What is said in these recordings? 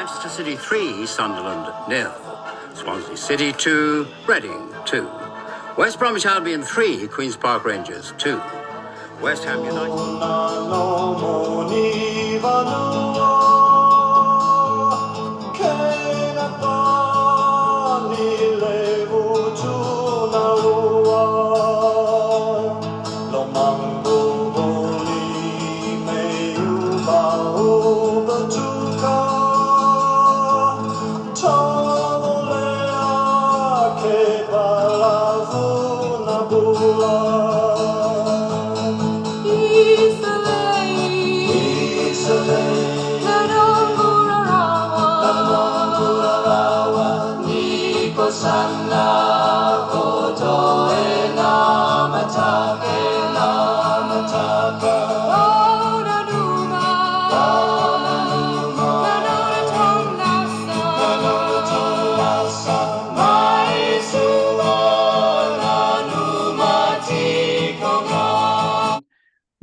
Manchester City 3, Sunderland 0. Swansea City 2, Reading 2. West Bromwich Albion 3, Queen's Park Rangers 2. West Ham United.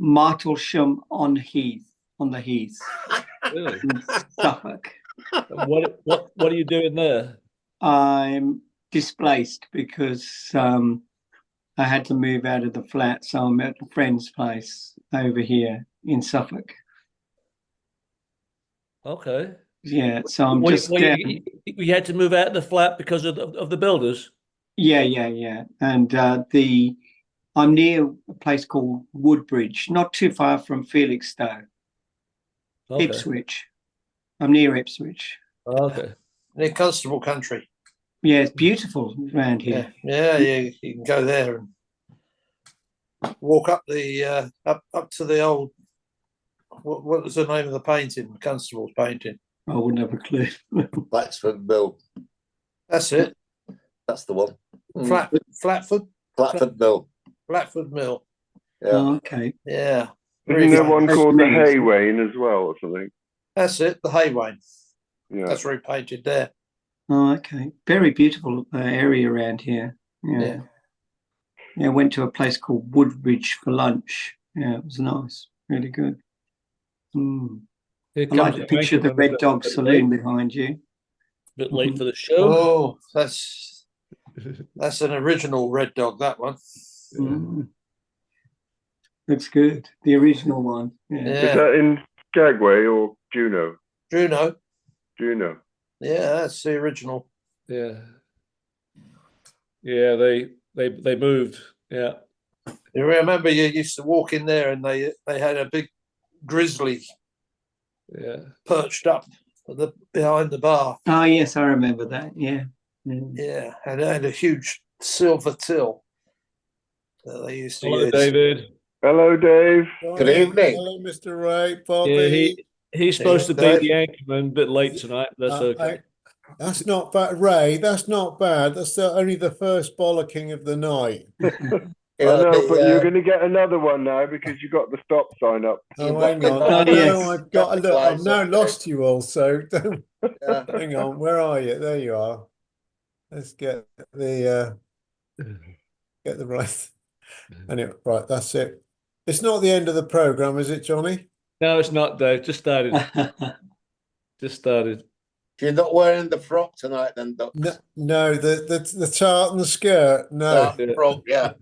Martlesham on the Heath, Really? in Suffolk. What are you doing there? I'm displaced because I had to move out of the flat, so I'm at a friend's place over here in Suffolk. Okay. Yeah, so I'm just down. You had to move out of the flat because of the builders? Yeah. And I'm near a place called Woodbridge, not too far from Felixstowe. Okay. Ipswich. I'm near Ipswich. Okay. Near Constable country. Yeah, it's beautiful around here. Yeah, you can go there and walk up the up to the old. What was the name of the painting? Constable's painting. I wouldn't have a clue. Blacksford Mill. That's it. That's the one. Flatford Mill. Flatford Mill. Yeah. Oh, okay. Yeah. Isn't there one called the Haywain as well, or something? That's it. The Haywain. Yeah. That's repainted there. Oh, okay. Very beautiful area around here. Yeah. I went to a place called Woodbridge for lunch. Yeah, it was nice. Really good. I like the picture of the Red Dog Saloon behind you. Bit late for the show. Oh, that's an original Red Dog, that one. That's good. The original one. Yeah. Is that in Skagway or Juneau? Juneau. Yeah, that's the original. Yeah. Yeah, they moved. Yeah. You remember you used to walk in there and they had a big grizzly perched up behind the bar. Oh yes, I remember that. Yeah. Yeah, and they had a huge silver till that they used to Hello, use. David. Hello, Dave. Good evening. Hello, Mr. Ray. Bobby. Yeah, he's supposed to be the anchorman, a bit late tonight. But that's okay. That's not bad, Ray. That's not bad. That's only the first bollocking of the night. I know, but you're going to get another one now because you got the stop sign up. Oh, hang on. I've got a look. I've now lost you all. So don't. Hang on. Where are you? There you are. Let's get the right. Anyway, right. That's it. It's not the end of the program, is it, Johnny? No, it's not, Dave. Just started. You're not wearing the frock tonight, then, Doc? No, the tartan skirt. No, frock. Yeah.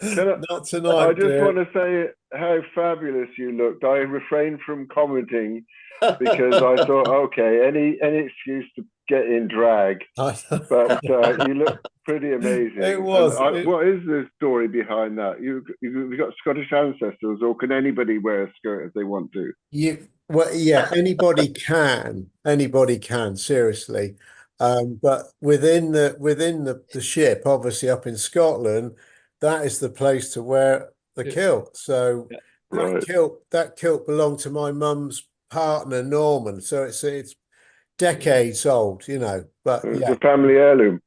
Not tonight. I just want to say how fabulous you looked. I refrained from commenting because I thought, okay, any excuse to get in drag, but you look pretty amazing. It was. What is the story behind that? You've got Scottish ancestors, or can anybody wear a skirt if they want to? Well, yeah, anybody can. Anybody can. Seriously, but within the ship, obviously up in Scotland, that is the place to wear the kilt. So that kilt belonged to my mum's partner Norman. So it's decades old, you know. But it's a family heirloom.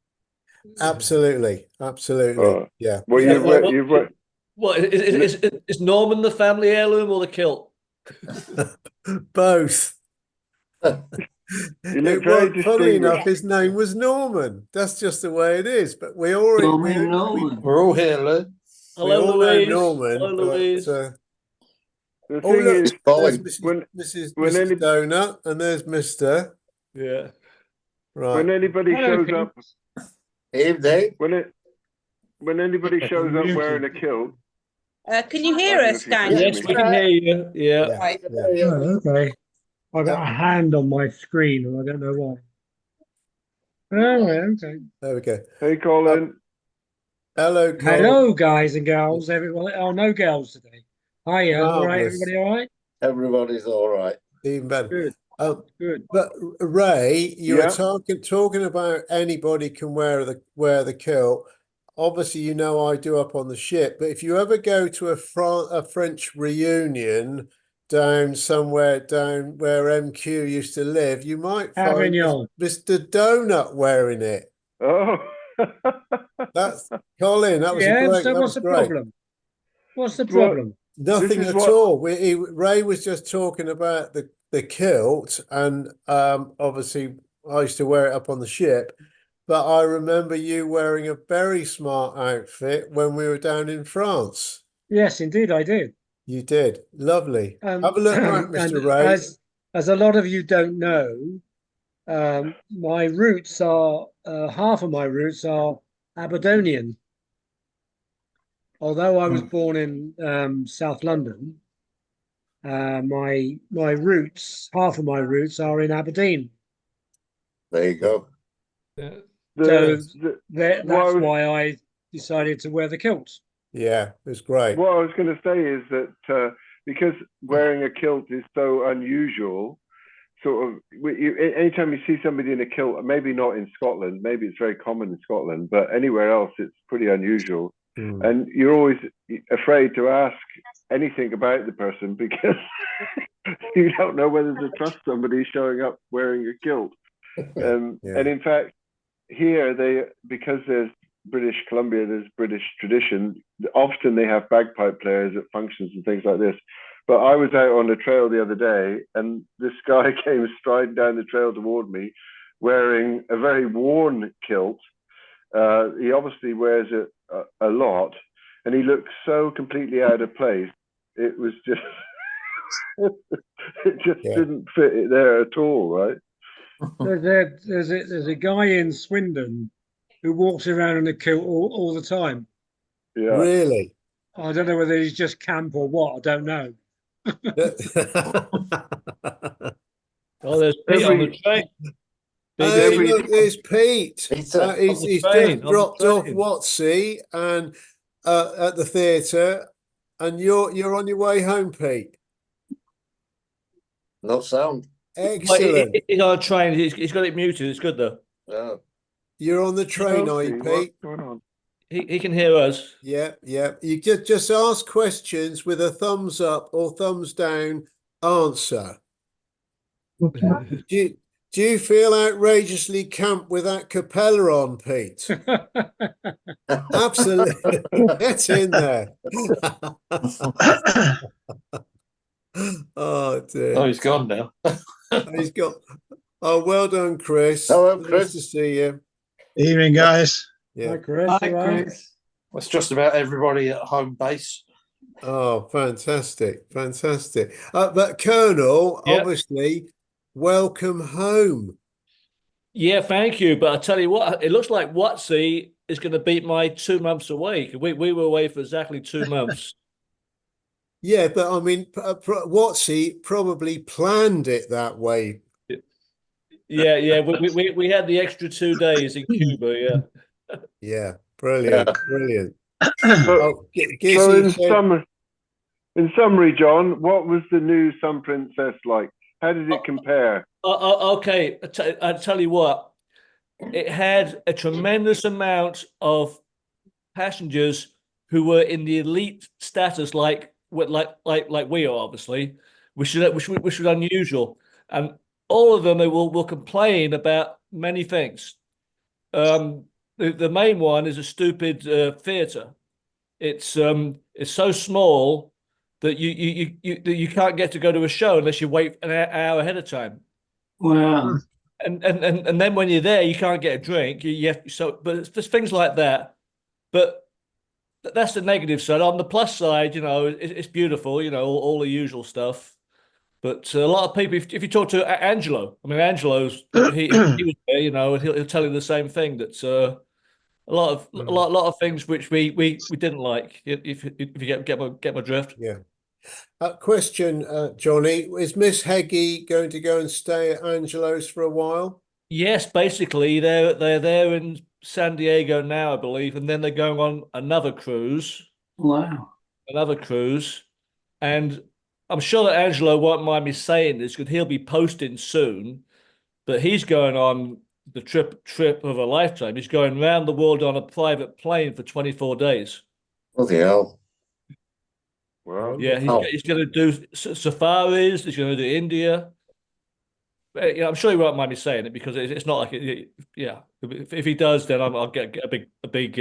Absolutely. Yeah. Well, you've read. What is Norman the family heirloom or the kilt? Both. Funnily enough, his name was Norman. That's just the way it is. But we're all here, Lou. Hello, Louise. Norman. Hello, Louise. The thing is, Mrs. Donut, and there's Mr. Yeah. Right. When anybody Hello, shows up, Evening. when anybody shows up wearing a kilt, Can you hear I don't know us, if you can Dan? hear Yes, me. we can hear you. Yeah. Yeah. Right. Yeah. Oh, okay. I got a hand on my screen, and I don't know why. Oh, okay. There we go. Hey, Colin. Hello, Carl. Hello, guys and girls. Everybody. Oh, no girls today. Hiya. All right, Marvellous. everybody. All right. Everybody's all right. Even better. Good. Good. But Ray, you were Yeah. talking about anybody can wear the kilt. Obviously, you know I do up on the ship. But if you ever go to a French reunion down somewhere down where MQ used to live, you might find Avignon. Mr. Donut wearing it. Oh. That's Colin. That was Yeah. great. So That what's was the great. problem? What's the Well, problem? Nothing This is at what- all. Ray was just talking about the kilt, and obviously I used to wear it up on the ship. But I remember you wearing a very smart outfit when we were down in France. Yes, indeed, I did. You did. Lovely. Have a look back, And Mr. Ray. as a lot of you don't know, my roots are half of my roots are Aberdonian. Although I was born in South London, my roots, half of my roots are in Aberdeen. There you go. Yeah. That's was- why I decided to wear the kilt. Yeah, it was great. What I was going to say is that because wearing a kilt is so unusual, sort of, anytime you see somebody in a kilt, maybe not in Scotland, maybe it's very common in Scotland, but anywhere else it's pretty unusual. And you're always afraid to ask anything about the person because you don't know whether to trust somebody showing up wearing a kilt. And in fact, here because there's British Columbia, there's British tradition. Often they have bagpipe players at functions and things like this. But I was out on the trail the other day, and this guy came striding down the trail toward me, wearing a very worn kilt. He obviously wears it a lot, and he looked so completely out of place. It was just, it just didn't fit it there at all, right? There's a guy in Swindon who walks around in a kilt all the time. Yeah. Really? I don't know whether he's just camp or what. I don't know. Oh, there's Pete on the train. Hey, look, there's Pete. He's train, just dropped off train. Watsy and at the theatre, and you're on your way home, Pete. No sound. Excellent. He's on a train. He's got it muted. It's good though. Yeah. You're on the train, are you, What's Pete? going on? He can hear us. Yeah, yeah. You just ask questions with a thumbs up or thumbs down answer. Do you feel outrageously camp with that capella on, Pete? Absolutely. Get in there. Oh dear. Oh, he's gone now. He's got. Oh, well done, Chris. Hello, Chris. Nice to see you. Evening, guys. Yeah. Hi, Chris. Hi, all right? Chris. That's just about everybody at home base. Oh, fantastic, fantastic. But Colonel, Yeah. obviously, welcome home. Yeah, thank you. But I tell you what, it looks like Watsy is going to beat my 2 months away. We were away for exactly 2 months. Yeah, but I mean, Watsy probably planned it that way. Yeah. We had the extra 2 days in Cuba. Yeah. Yeah, brilliant, brilliant. So, Oh, so in summary, John, what was the new Sun Princess like? How did it compare? Okay, I tell you what, it had a tremendous amount of passengers who were in the elite status, like we are, obviously, which is unusual, and all of them they will complain about many things. The main one is a stupid theatre. It's so small that you can't get to go to a show unless you wait an hour ahead of time. Wow. And then when you're there, you can't get a drink. But it's just things like that. But that's the negative side. On the plus side, it's beautiful. All the usual stuff. But a lot of people, if you talk to Angelo, I mean, Angelo's he was there, you know, and he'll tell you the same thing. That a lot of things which we didn't like. If you get my drift. Yeah. Question, Johnny, is Miss Heggie going to go and stay at Angelo's for a while? Yes, basically they're there in San Diego now, I believe, and then they're going on another cruise. Wow. Another cruise, and I'm sure that Angelo won't mind me saying this because he'll be posting soon. But he's going on the trip of a lifetime. He's going around the world on a private plane for 24 days. Bloody hell. Wow. Yeah, he's going to do safaris. He's going to do India. Yeah, I'm sure he won't mind me saying it because it's not like yeah. If he does, then I'll get a big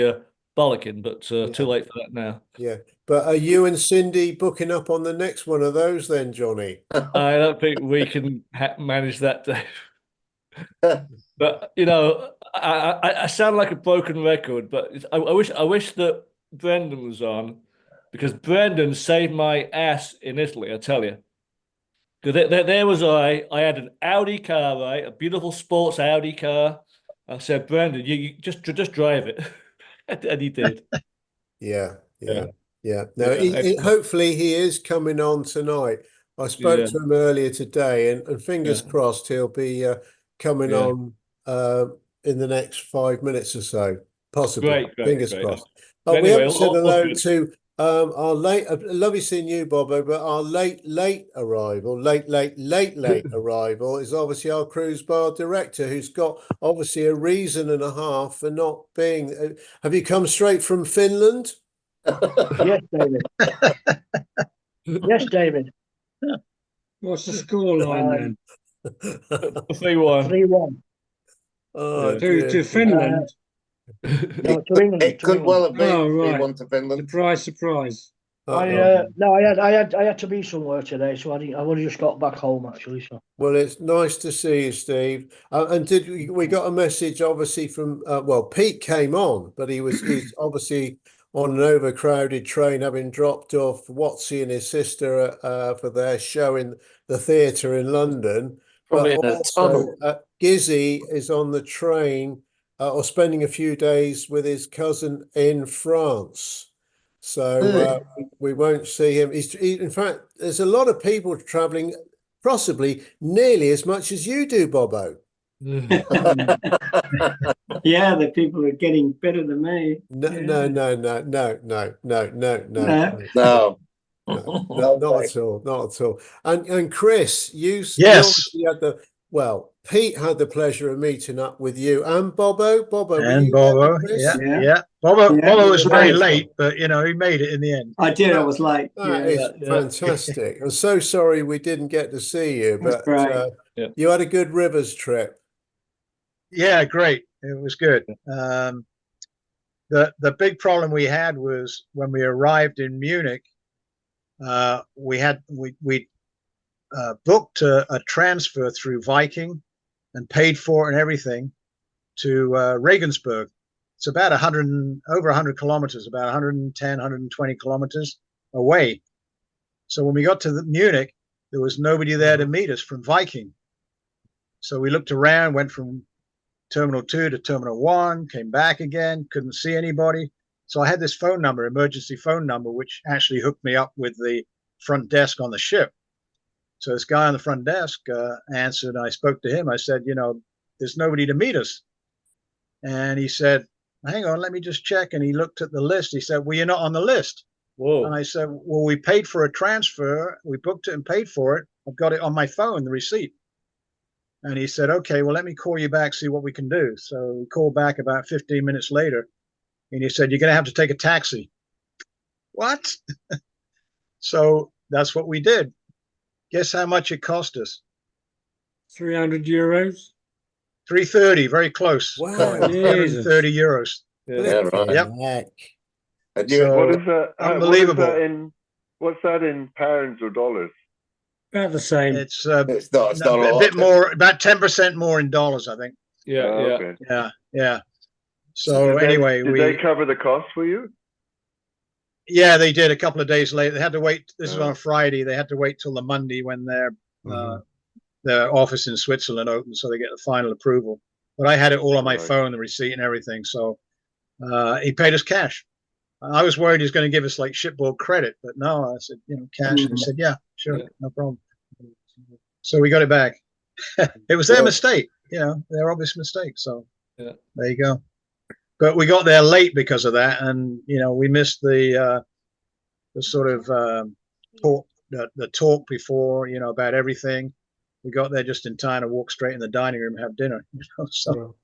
bollocking. But too late for that now. Yeah, but are you and Cindy booking up on the next one of those then, Johnny? I don't think we can manage that, Dave. But you know, I sound like a broken record. But I wish that Brendan was on because Brendan saved my ass in Italy. I tell you. Because there was I had an Audi car, right? A beautiful sports Audi car. I said, Brendan, you just drive it. And he did. Yeah. No, Yeah, hopefully he is coming on tonight. I spoke to him earlier today, and fingers crossed he'll be coming on in the next 5 minutes or so, possibly. Great, fingers crossed. But we anyway, haven't said hello good. to our late, lovely seeing you, Bobo, but our late arrival, late arrival is obviously our cruise bar director, who's got obviously a reason and a half for not being. Have you come straight from Finland? Yes, David. Yes, David. What's the score line then? 3-1. 3-1. Oh, To Finland. No, to England. It could well have been Oh, right. 3-1 to Finland. Surprise. No, I had to be somewhere today, so I only just got back home actually. So well, it's nice to see you, Steve. And did we got a message obviously from Pete came on, but he's obviously on an overcrowded train, having dropped off Watsy and his sister for their show in the theatre in London. Probably in but a also, tunnel. Gizzy is on the train or spending a few days with his cousin in France. So we won't see him. In fact, there's a lot of people travelling, possibly nearly as much as you do, Bobo. Yeah, the people are getting better than me. No, not at all. And Chris, you obviously had Pete had the pleasure of meeting up with you and Bobo. Bobo, Bobo was very late, but you know, he made it in the end. I did. I was late. That is fantastic. I'm so sorry we didn't get to see you, but you had a good rivers trip. Yeah, great. It was good. The big problem we had was when we arrived in Munich. We booked a transfer through Viking and paid for it and everything to Regensburg. It's about over 100 kilometers, about 110, 120 kilometers away. So when we got to Munich, there was nobody there to meet us from Viking. So we looked around, went from Terminal 2 to Terminal 1, came back again, couldn't see anybody. So I had this phone number, emergency phone number, which actually hooked me up with the front desk on the ship. So this guy on the front desk answered. I spoke to him. I said, you know, there's nobody to meet us. And he said, hang on, let me just check. And he looked at the list. He said, well, you're not on the list. Whoa. And I said, well, we paid for a transfer. We booked it and paid for it. I've got it on my phone, the receipt. And he said, okay, well, let me call you back, see what we can do. So we called back about 15 minutes later. And he said, you're going to have to take a taxi. What? So that's what we did. Guess how much it cost us? 300 euros. 330, very close. Wow. 330 euros. Yeah, right. Yep. So, what is that? Unbelievable. What's that in pounds or dollars? About the same. It's not a bit more, about 10% more in dollars, I think. Okay. Yeah. So anyway, did they cover the cost for you? Yeah, they did a couple of days later. They had to wait. This is on a Friday. They had to wait till the Monday when their their office in Switzerland open, so they get the final approval. But I had it all on my Right. phone, the receipt and everything. So he paid us cash. I was worried he was going to give us like shipboard credit, but no, I said, cash. And he said, yeah, sure, no problem. So we got it back. It was their mistake, their obvious mistake. So there you go. But we got there late because of that, and we missed the sort of the talk before, about everything. We got there just in time to walk straight in the dining room and have dinner. So.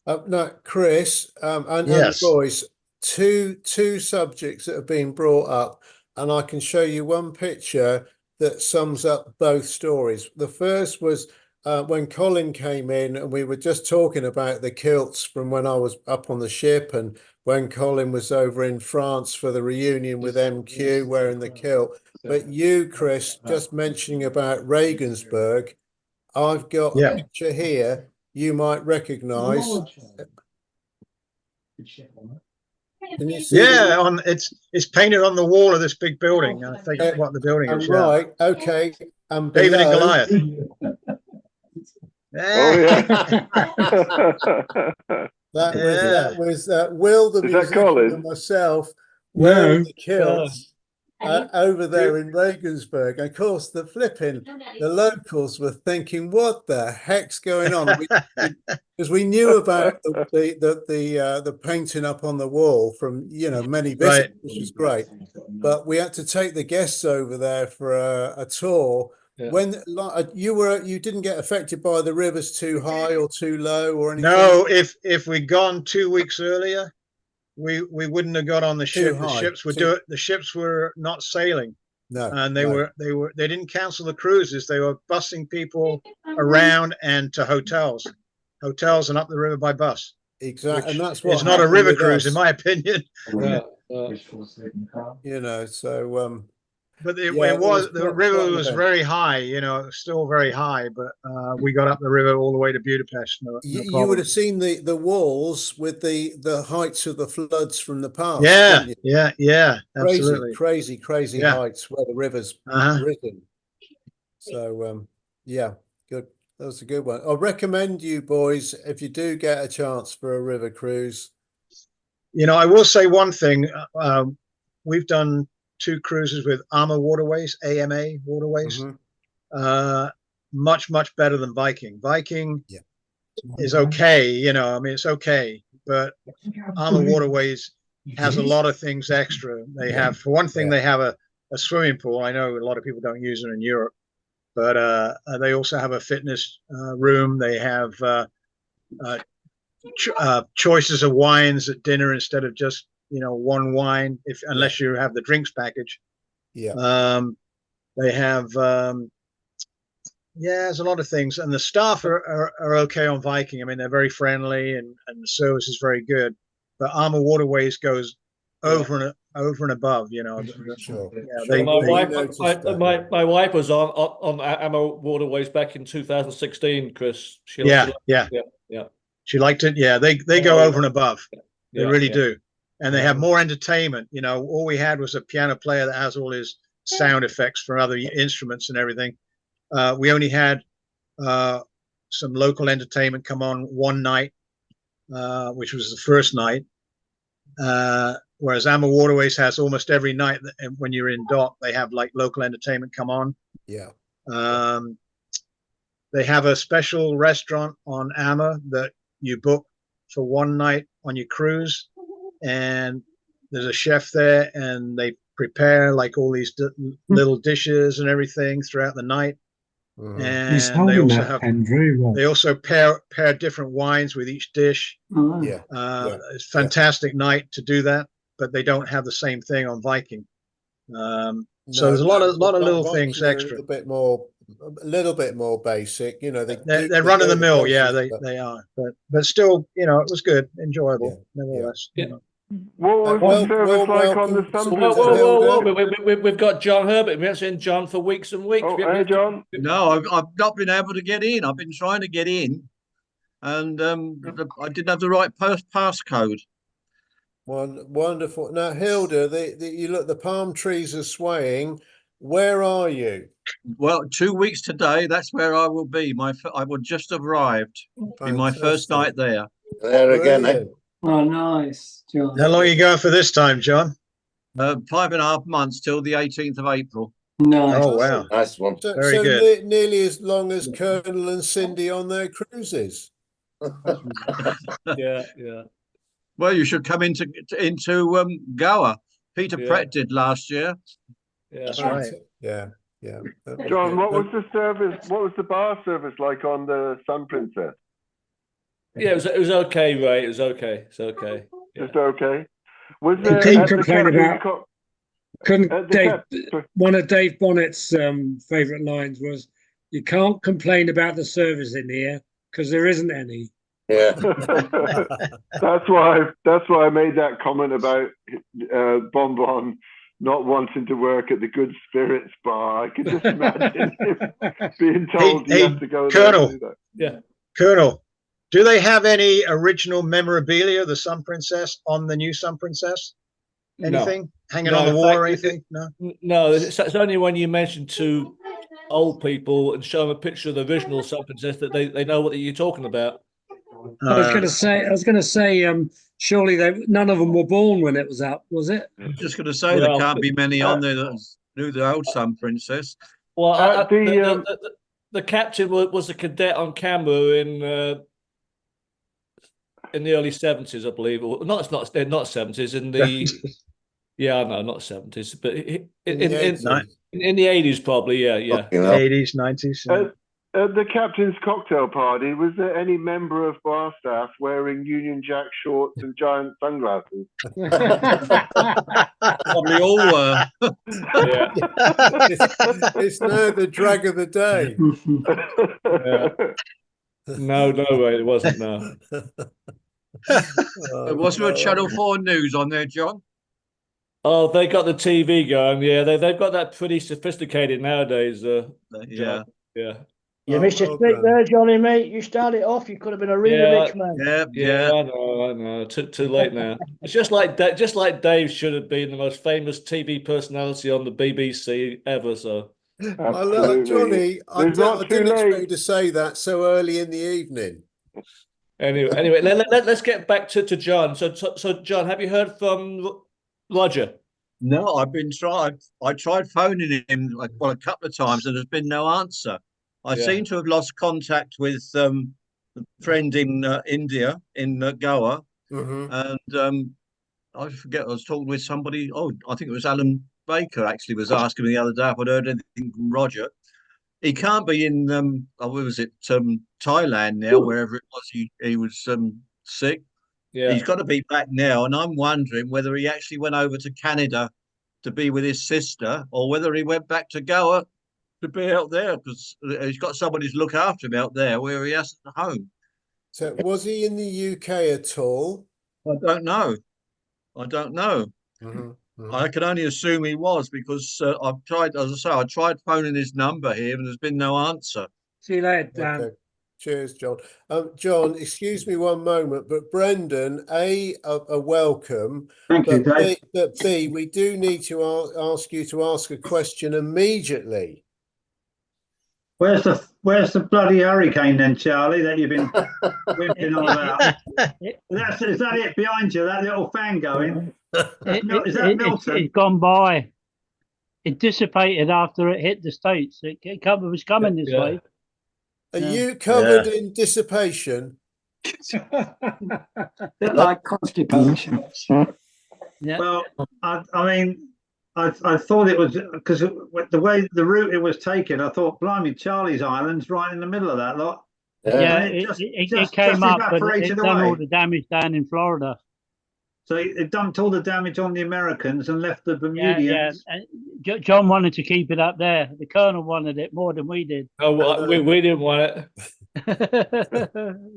No, Chris, and Yes. boys, two subjects that have been brought up, and I can show you one picture that sums up both stories. The first was when Colin came in, and we were just talking about the kilts from when I was up on the ship, and when Colin was over in France for the reunion with MQ wearing the kilt. But you, Chris, just mentioning about Regensburg, I've got a picture here you might recognize. Can you see? Yeah, it's painted on the wall of this big building. I think what the building is. Right, okay. And David and Goliath. Oh yeah. that was Will the musician Colin? and myself wearing the kilts. No. Over there in Regensburg. Of course, the locals were thinking, "What the heck's going on?" Because we knew about the painting up on the wall from many visits, which was great. But we had to take the guests over there for a tour. Yeah. When you didn't get affected by the rivers too high or too low or anything. No, if we'd gone 2 weeks earlier, we wouldn't have got on the ship. The ships were not sailing. No, and they didn't cancel the cruises. They were busing people around and to hotels and up the river by bus. Exactly, and that's what it's not a river cruise, in my opinion. So. But the river was very high, it was still very high, but we got up the river all the way to Budapest. No you would have seen the walls with the heights of the floods from the past. Yeah, absolutely. Crazy heights where the river's risen. So, good. That was a good one. I recommend you boys, if you do get a chance for a river cruise. I will say one thing. We've done 2 cruises with AMA Waterways, AMA Waterways. Much better than Viking. Viking is okay, it's okay, but AMA Waterways has a lot of things extra. They have, for one thing, they have a swimming pool. I know a lot of people don't use it in Europe, but they also have a fitness room. They have choices of wines at dinner instead of just one wine, unless you have the drinks package. They have there's a lot of things, and the staff are okay on Viking. I mean, they're very friendly, and the service is very good. But AMA Waterways goes over and above. Sure. My wife was on AMA Waterways back in 2016, Chris. She She liked it. Yeah, they go over and above. They really do. And they have more entertainment. All we had was a piano player that has all his sound effects for other instruments and everything. We only had some local entertainment come on one night, which was the first night. Whereas AMA Waterways has almost every night. When you're in dock, they have like local entertainment come on. Yeah. They have a special restaurant on AMA that you book for one night on your cruise. And there's a chef there, and they prepare like all these little dishes and everything throughout the night. And they also pair different wines with each dish. It's a fantastic night to do that, but they don't have the same thing on Viking. So there's a lot of little things extra. A little bit more basic, they're run of the mill. They are, but still, it was good, enjoyable, nevertheless. What was the service like on the Sunday? We've got John Herbert. We haven't seen John for weeks and weeks. Hey, John. No, I've not been able to get in. I've been trying to get in, and I didn't have the right passcode. Wonderful. Now, Hilda, you look, the palm trees are swaying. where are you? Well, 2 weeks today, that's where I will be. I will just have arrived. Be my first night there. There again, eh? Brilliant. Oh, nice, John. How long are you going for this time, John? 5.5 months till the 18th of April. Nice. Oh, wow. Nice one. So, Very so good. nearly as long as Colonel and Cindy on their cruises. Yeah, yeah. Well, you should come into Goa. Peter Yeah. Pratt did last year. Yeah. That's right. Yeah, yeah. John, what was the service? What was the bar service like on the Sun Princess? Yeah, it was okay, Ray. It was okay. It's okay. Yeah. Just okay. Was You there couldn't at the complain Captain's about- Co- Couldn't at the Dave? Cap- One of Dave Bonnet's favourite lines was, "You can't complain about the service in here because there isn't any." Yeah. That's why I made that comment about Bon Bon not wanting to work at the Good Spirits bar. I could just imagine him being told Hey, you have to go Colonel. there and do that. Yeah. Colonel, do they have any original memorabilia of the Sun Princess on the new Sun Princess? Anything hanging No, on the in wall fact, or anything? No. No, it's only when you mention to old people and show them a picture of the original Sun Princess that they know what you're talking about. I was going to say, surely none of them were born when it was out, was it? I was just going to say there can't be many on there that knew the old Sun Princess. Well, the captain was a cadet on camera in the early 70s, I believe. Or not 70s, in the yeah, no, not 70s, but in the 80s probably. Yeah. 80s, 90s. At the captain's cocktail party, was there any member of bar staff wearing Union Jack shorts and giant sunglasses? Probably all were. Yeah. It's now the drag of the day. No way, it wasn't. No. Was there a Channel 4 News on there, John? Oh, they got the TV going. Yeah, they've got that pretty sophisticated nowadays. Yeah. Yeah. You missed a trick there, Johnny, mate. You started off. You could have been a really rich man. Yeah. I know. Too late now. It's just like Dave should have been the most famous TV personality on the BBC ever. So, Johnny, I didn't expect you to say that so early in the evening. Anyway, let's get back to John. So John, have you heard from Roger? No, I tried phoning him a couple of times, and there's been no answer. I seem to have lost contact with a friend in India, in Goa, and I forget. I was talking with somebody. Oh, I think it was Alan Baker. Actually, was asking me the other day if I'd heard anything from Roger. He can't be in what was it, Thailand now, wherever it was. He was sick. Yeah, he's got to be back now, and I'm wondering whether he actually went over to Canada to be with his sister, or whether he went back to Goa to be out there, because he's got somebody to look after him out there where he hasn't a home. So was he in the UK at all? I don't know. I can only assume he was, because I've tried, as I say, I tried phoning his number here and there's been no answer. See you later, Dan. Okay. Cheers, John. John, excuse me one moment, but Brendan, a welcome. Thank you, Dave. But B, we do need to ask you to ask a question immediately. Where's the bloody hurricane then, Charlie, that you've been whimping on about? Is that it behind you, that little fan going? Is that Milton? It's gone by. It dissipated after it hit the States. It was coming this way. Are you covered in dissipation? Bit like constipation. Yeah. Well, I mean, I thought it was because the way the route it was taken, I thought, blimey, Charlie's Island's right in the middle of that lot. Yeah, it came up, but it done all the damage down in Florida. So it dumped all the damage on the Americans and left the Bermudians. Yeah. John wanted to keep it up there. The Colonel wanted it more than we did. Oh, well, we didn't want it.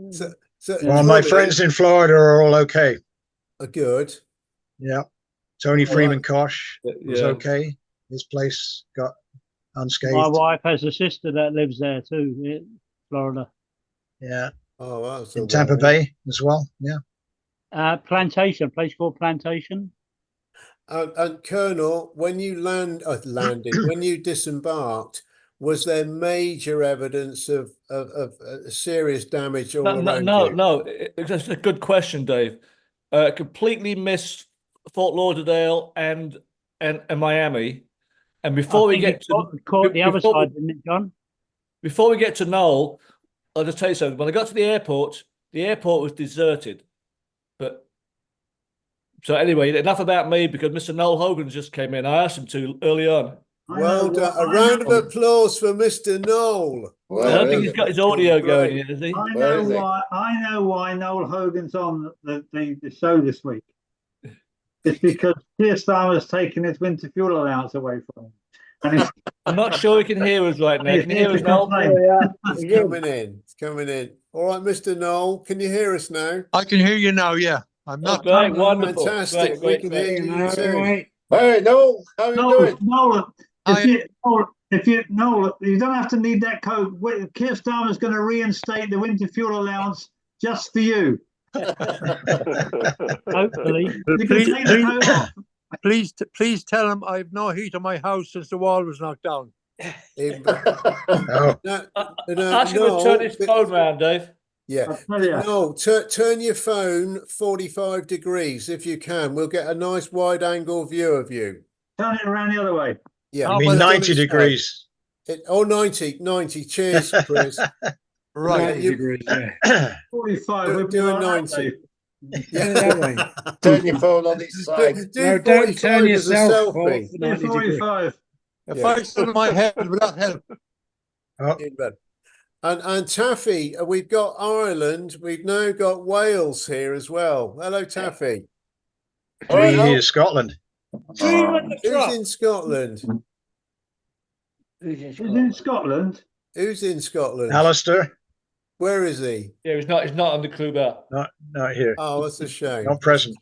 Well, my friends in Florida are all okay. Good. Yeah. Tony Freeman Kosh was okay. His place got unscathed. My wife has a sister that lives there too, in Florida. Yeah. Oh, wow. In Tampa Bay as well. Yeah. Plantation, a place called Plantation. And Colonel, when you landed, when you disembarked, was there major evidence of serious damage all around you? No. It's a good question, Dave. Completely missed Fort Lauderdale and Miami. And before we get to caught the other side, didn't it, John? Before we get to Noel, I'll just tell you something. When I got to the airport was deserted. But so anyway, enough about me because Mr. Noel Hogan just came in. I asked him to early on. Well done. A round of applause for Mr. Noel. I don't think he's got his audio going yet, has he? I know why Noel Hogan's on the show this week. It's because Keir Starmer's taking his winter fuel allowance away from him. And I'm not sure he can hear us right now. Can you hear us, Noel? It's coming in. It's coming in. All right, Mr. Noel, can you hear us now? I can hear you now, yeah. I'm not great, wonderful. Fantastic. Great, we can hear you too. Hey, Noel, how are you doing? Noel, Noel, you don't have to need that coat. Keir Starmer's going to reinstate the winter fuel allowance just for you. Hopefully. Please tell him I've no heat in my house since the wall was knocked down. Ask him to turn his phone round, Dave. Yeah. No, turn your phone 45 degrees if you can. We'll get a nice wide angle view of you. Turn it around the other way. Yeah. I mean 90 degrees. 90. Cheers, Chris. Right. 90 degrees, yeah. 45. We're doing 90. Yeah. Turn your phone on its side. No, don't turn yourself 45. If I stood my head, would that help? And Taffy, we've got Ireland. We've now got Wales here as well. Hello, Taffy. Here's Scotland. Who's in Scotland? Who's in Scotland? Who's in Scotland? Alistair. Where is he? Yeah, he's not on the Crew Bar. Not here. Oh, that's a shame. Not present.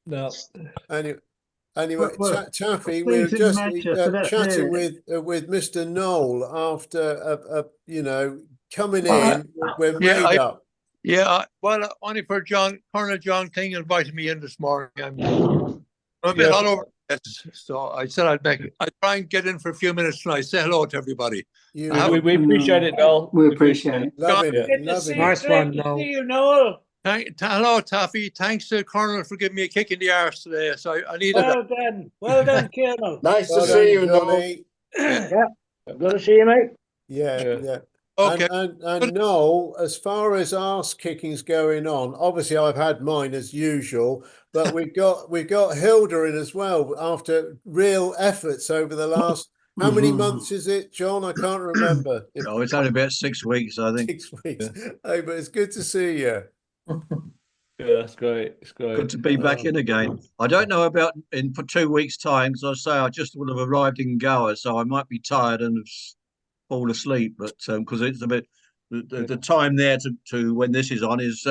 No. Anyway, Taffy, we were just chatting with Mr. Noel after coming in. We're made up. Yeah, well, only for Colonel John King invited me in this morning. I'm a bit all over this, so I said I'd try and get in for a few minutes tonight. Say hello to everybody. We appreciate it, Noel. We appreciate it. Loving it. Nice one, Noel. See you, Noel. Hello, Taffy. Thanks to Colonel for giving me a kick in the arse today. So I need Well done, Colonel. Nice to see you, Noel. Yeah, good to see you, mate. Yeah. Okay. And Noel, as far as arse kicking's going on, obviously I've had mine as usual, but we've got Hilda in as well after real efforts over the last. How many months is it, John? I can't remember. Oh, it's only about 6 weeks, I think. 6 weeks. Hey, but it's good to see you. Yeah, it's great. It's great. Good to be back in again. I don't know about for 2 weeks' time, because I say I just would have arrived in Goa, so I might be tired and fall asleep. But because it's a bit the time there to when this is on is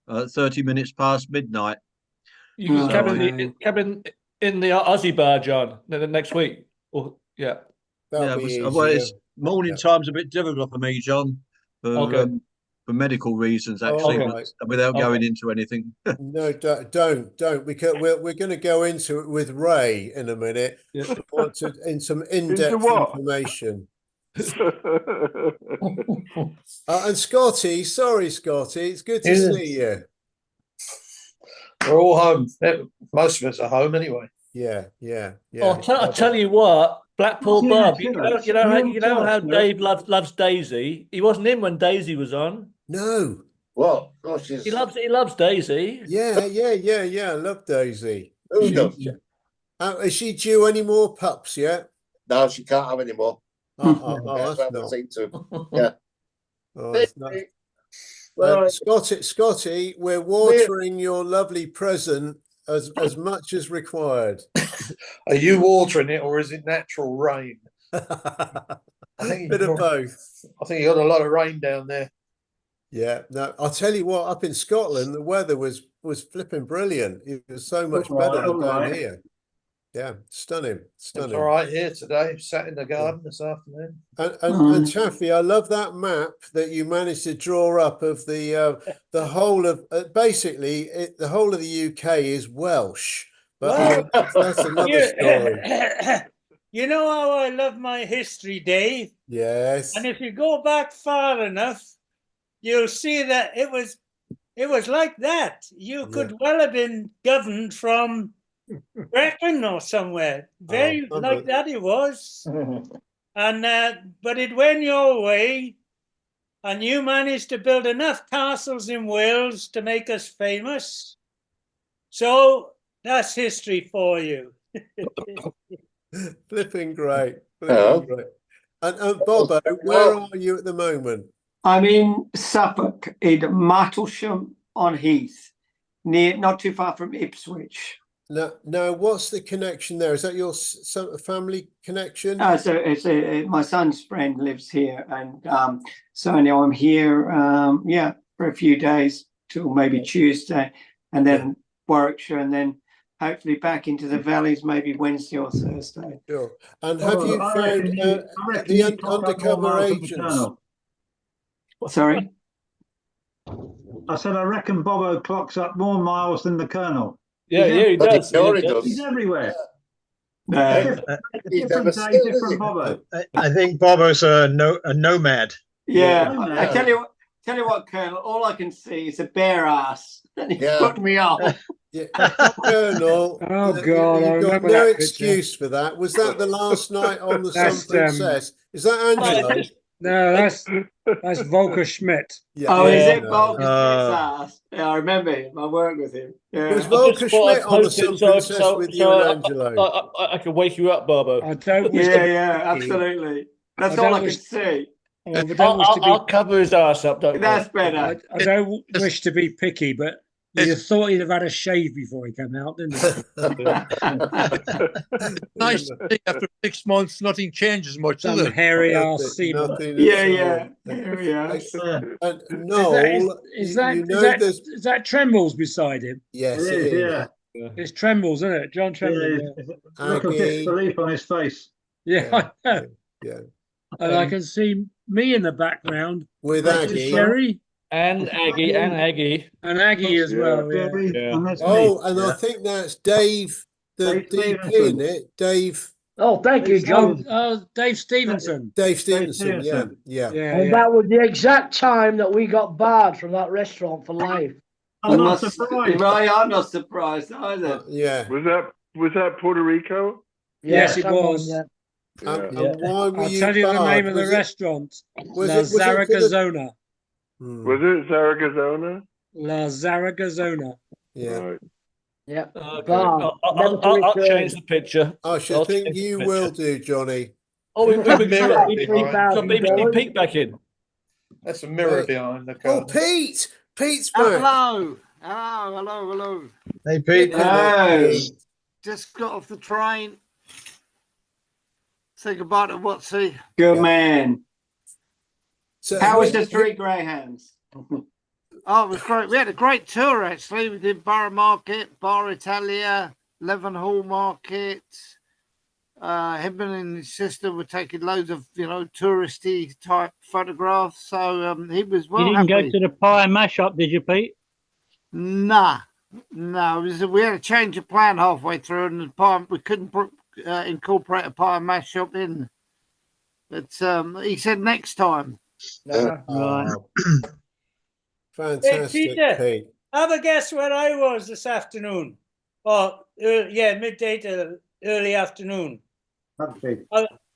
30 minutes past midnight. You can come in the Aussie bar, John, next week. Yeah. It's morning time's a bit difficult for me, John. For medical reasons, actually, without going into anything. No, don't. We're going to go into it with Ray in a minute. Yeah. In some in-depth information. And Scotty, sorry, Scotty, it's good to see you. We're all home. Most of us are home anyway. Yeah. I'll tell you what, Blackpool Bob. You know how Dave loves Daisy. He wasn't in when Daisy was on. No. Well, oh, he loves Daisy. Yeah. I love Daisy. Is she due any more pups yet? No, she can't have any more. That's not. Yeah. Well, Scotty, we're watering your lovely present as much as required. Are you watering it, or is it natural rain? I think bit of both. I think you got a lot of rain down there. Yeah, no, I'll tell you what. Up in Scotland, the weather was flipping brilliant. It was so much better than down here. Yeah, stunning. It's all right here today. Sat in the garden this afternoon. And Taffy, I love that map that you managed to draw up of the whole of basically the whole of the UK is Welsh, But that's another story. You know how I love my history, Dave? Yes. And if you go back far enough, you'll see that it was like that. You could well have been governed from Brecon or somewhere. Very like that it was. And but it went your way, and you managed to build enough castles in Wales to make us famous. So that's history for you. Flipping great. Flipping great. And Bobo, where are you at the moment? I'm in Suffolk, in Martlesham on Heath, not too far from Ipswich. Now, what's the connection there? Is that your family connection? So it's my son's friend lives here, and so now I'm here, for a few days till maybe Tuesday, and then Warwickshire, and then hopefully back into the valleys maybe Wednesday or Thursday. Sure. And have you found the undercover agents? Sorry? I said I reckon Bobo clocks up more miles than the Colonel. Yeah, he does. He's everywhere. I think Bobo's a nomad. Yeah, I tell you what, Colonel. All I can see is a bare ass, and he's put me off. Colonel, oh God, you've got no excuse for that. Was that the last night on the Sun Princess? Is that Angelo? No, that's Volker Schmidt. Oh, is it Volker Schmidt's ass? Yeah, I remember him. I worked with him. Yeah. Was Volker Schmidt on the Sun Princess with you and Angelo? I can wake you up, Bobo. I don't wish absolutely. That's all I can see. I'll cover his ass up. That's better. I don't wish to be picky, but you thought he'd have had a shave before he came out, didn't he? Nice to see after 6 months, nothing changes much. Some hairy ass seaman. Yeah. Hairy ass. And Noel, is that Trembles beside him? Yes, it is. It's Trembles, isn't it? John Trembles. Look at disbelief on his face. Yeah, I know. Yeah. And I can see me in the background with Aggie. Sherry. And Aggie as well. Yeah. Oh, and I think that's Dave, the DP, isn't it? Dave. Oh, thank you, John. Dave Stevenson. Dave Stevenson. Yeah. And that was the exact time that we got barred from that restaurant for life. I'm not surprised. I'm not surprised either. Yeah. Was that Puerto Rico? Yes, it was. And why were I'll tell you the name of the restaurant. La Zaragazona. Was it Zaragazona? La Zaragazona. Yeah. Right. Yeah. Okay. I'll change the picture. I should think you will do, Johnny. Oh, we got BBC Pete back in. That's a mirror behind the curtain. Oh, Pete! Pete's back. Hello. Hey, Pete. Hello. Just got off the train. Say goodbye to Watsy. Good man. So how was the Three Greyhounds? Oh, it was great. We had a great tour, actually. We did Borough Market, Bar Italia, Leavenhall Market. Him and his sister were taking loads of, touristy type photographs. So he was well You didn't happy. go to the pie and mash up, did you, Pete? Nah. No. We had a change of plan halfway through, and we couldn't incorporate a pie and mash up in. But he said next time. Right. Fantastic, Peter, Pete. have a guess where I was this afternoon? Midday to early afternoon.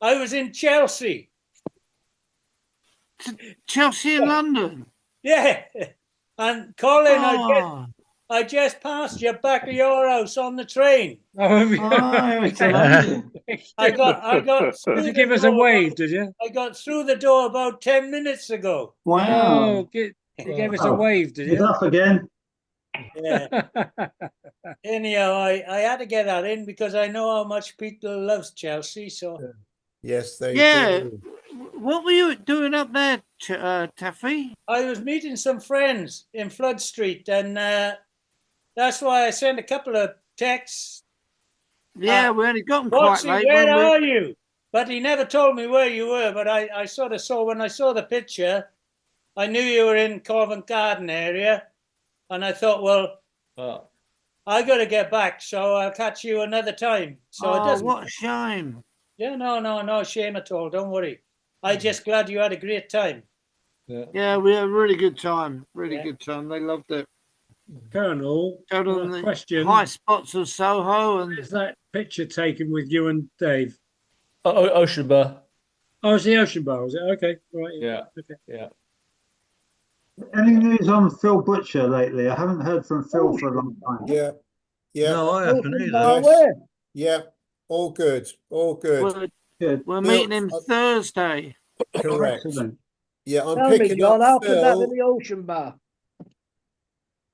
I was in Chelsea. Chelsea in London? Yeah. And Colin, I just passed you back of your house on the train. I got. Did you give us a wave? Did you? I got through the door about 10 minutes ago. Wow! You gave us a wave, did you? He's off again. Yeah. Anyhow, I had to get that in because I know how much people loves Chelsea. So. Yes, they do. What were you doing up there, Taffy? I was meeting some friends in Flood Street, and that's why I sent a couple of texts. Yeah, we only got them quite late. Where are you? But he never told me where you were. But I sort of saw, when I saw the picture, I knew you were in Covent Garden area. And I thought, well, I got to get back, so I'll catch you another time. So it Oh, doesn't. what a shame. Yeah, no shame at all. Don't worry. I just glad you had a great time. Yeah, we had a really good time. Really good time. They loved it. Colonel, Showed them the question. high spots of Soho, and Is that picture taken with you and Dave? Ocean Bar. Oh, it's the Ocean Bar, is it? Okay, right. Yeah. Okay. Yeah. Any news on Phil Butcher lately? I haven't heard from Phil for a long time. Yeah, yeah. No, I haven't either. Yes. Yeah, all good, all good. we're Phil, meeting him Thursday. Correct. Excellent. Yeah, I'm Tell me, picking John, up after that in Phil. the Ocean Bar.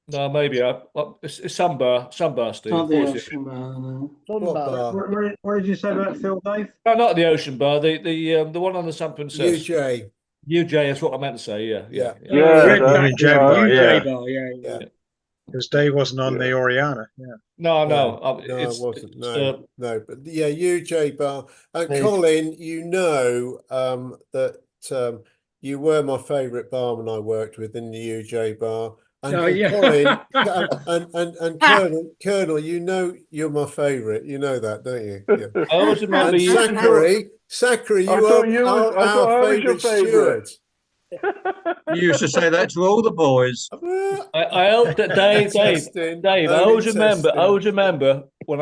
No, maybe. It's Sunbar, Steve. Not the What was it? Ocean Bar, no. What bar? What did you say about Phil, Dave? No, not the Ocean Bar. The one on the Sun Princess. UJ. UJ. That's what I meant to say. Yeah. Yeah, UJ Bar. Yeah. Because Dave wasn't on the Oriana. Yeah. No. No, I wasn't. No, but yeah, UJ Bar. And Colin, you know that you were my favourite barman I worked with in the UJ Bar. And Colin and Colonel, you know you're my favourite. You know that, don't you? Yeah. I always remember you. Zachary, you are our favourite steward. You used to say that to all the boys. I hope that Dave. I always remember when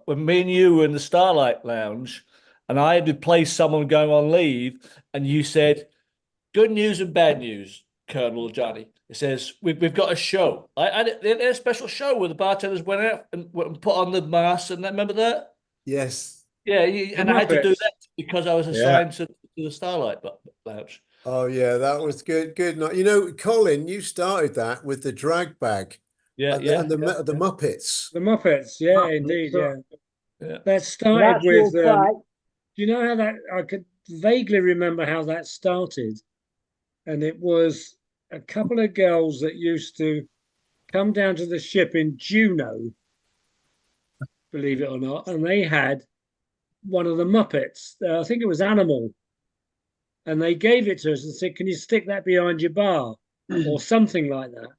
when me and you were in the Starlight Lounge, and I had to place someone going on leave, and you said, "Good news and bad news, Colonel Johnny." It says we've got a show. They had a special show where the bartenders went out and put on the masks, and remember that? Yes. Yeah, and I had to do that because I was assigned to the Starlight Lounge. Oh yeah, that was good. Good night. You know, Colin, you started that with the drag bag. And the Muppets. The Muppets, yeah, indeed, yeah. That started with. Do you know how that? I could vaguely remember how that started, and it was a couple of girls that used to come down to the ship in Juneau, believe it or not, and they had one of the Muppets. I think it was Animal. And they gave it to us and said, "Can you stick that behind your bar?" or something like that.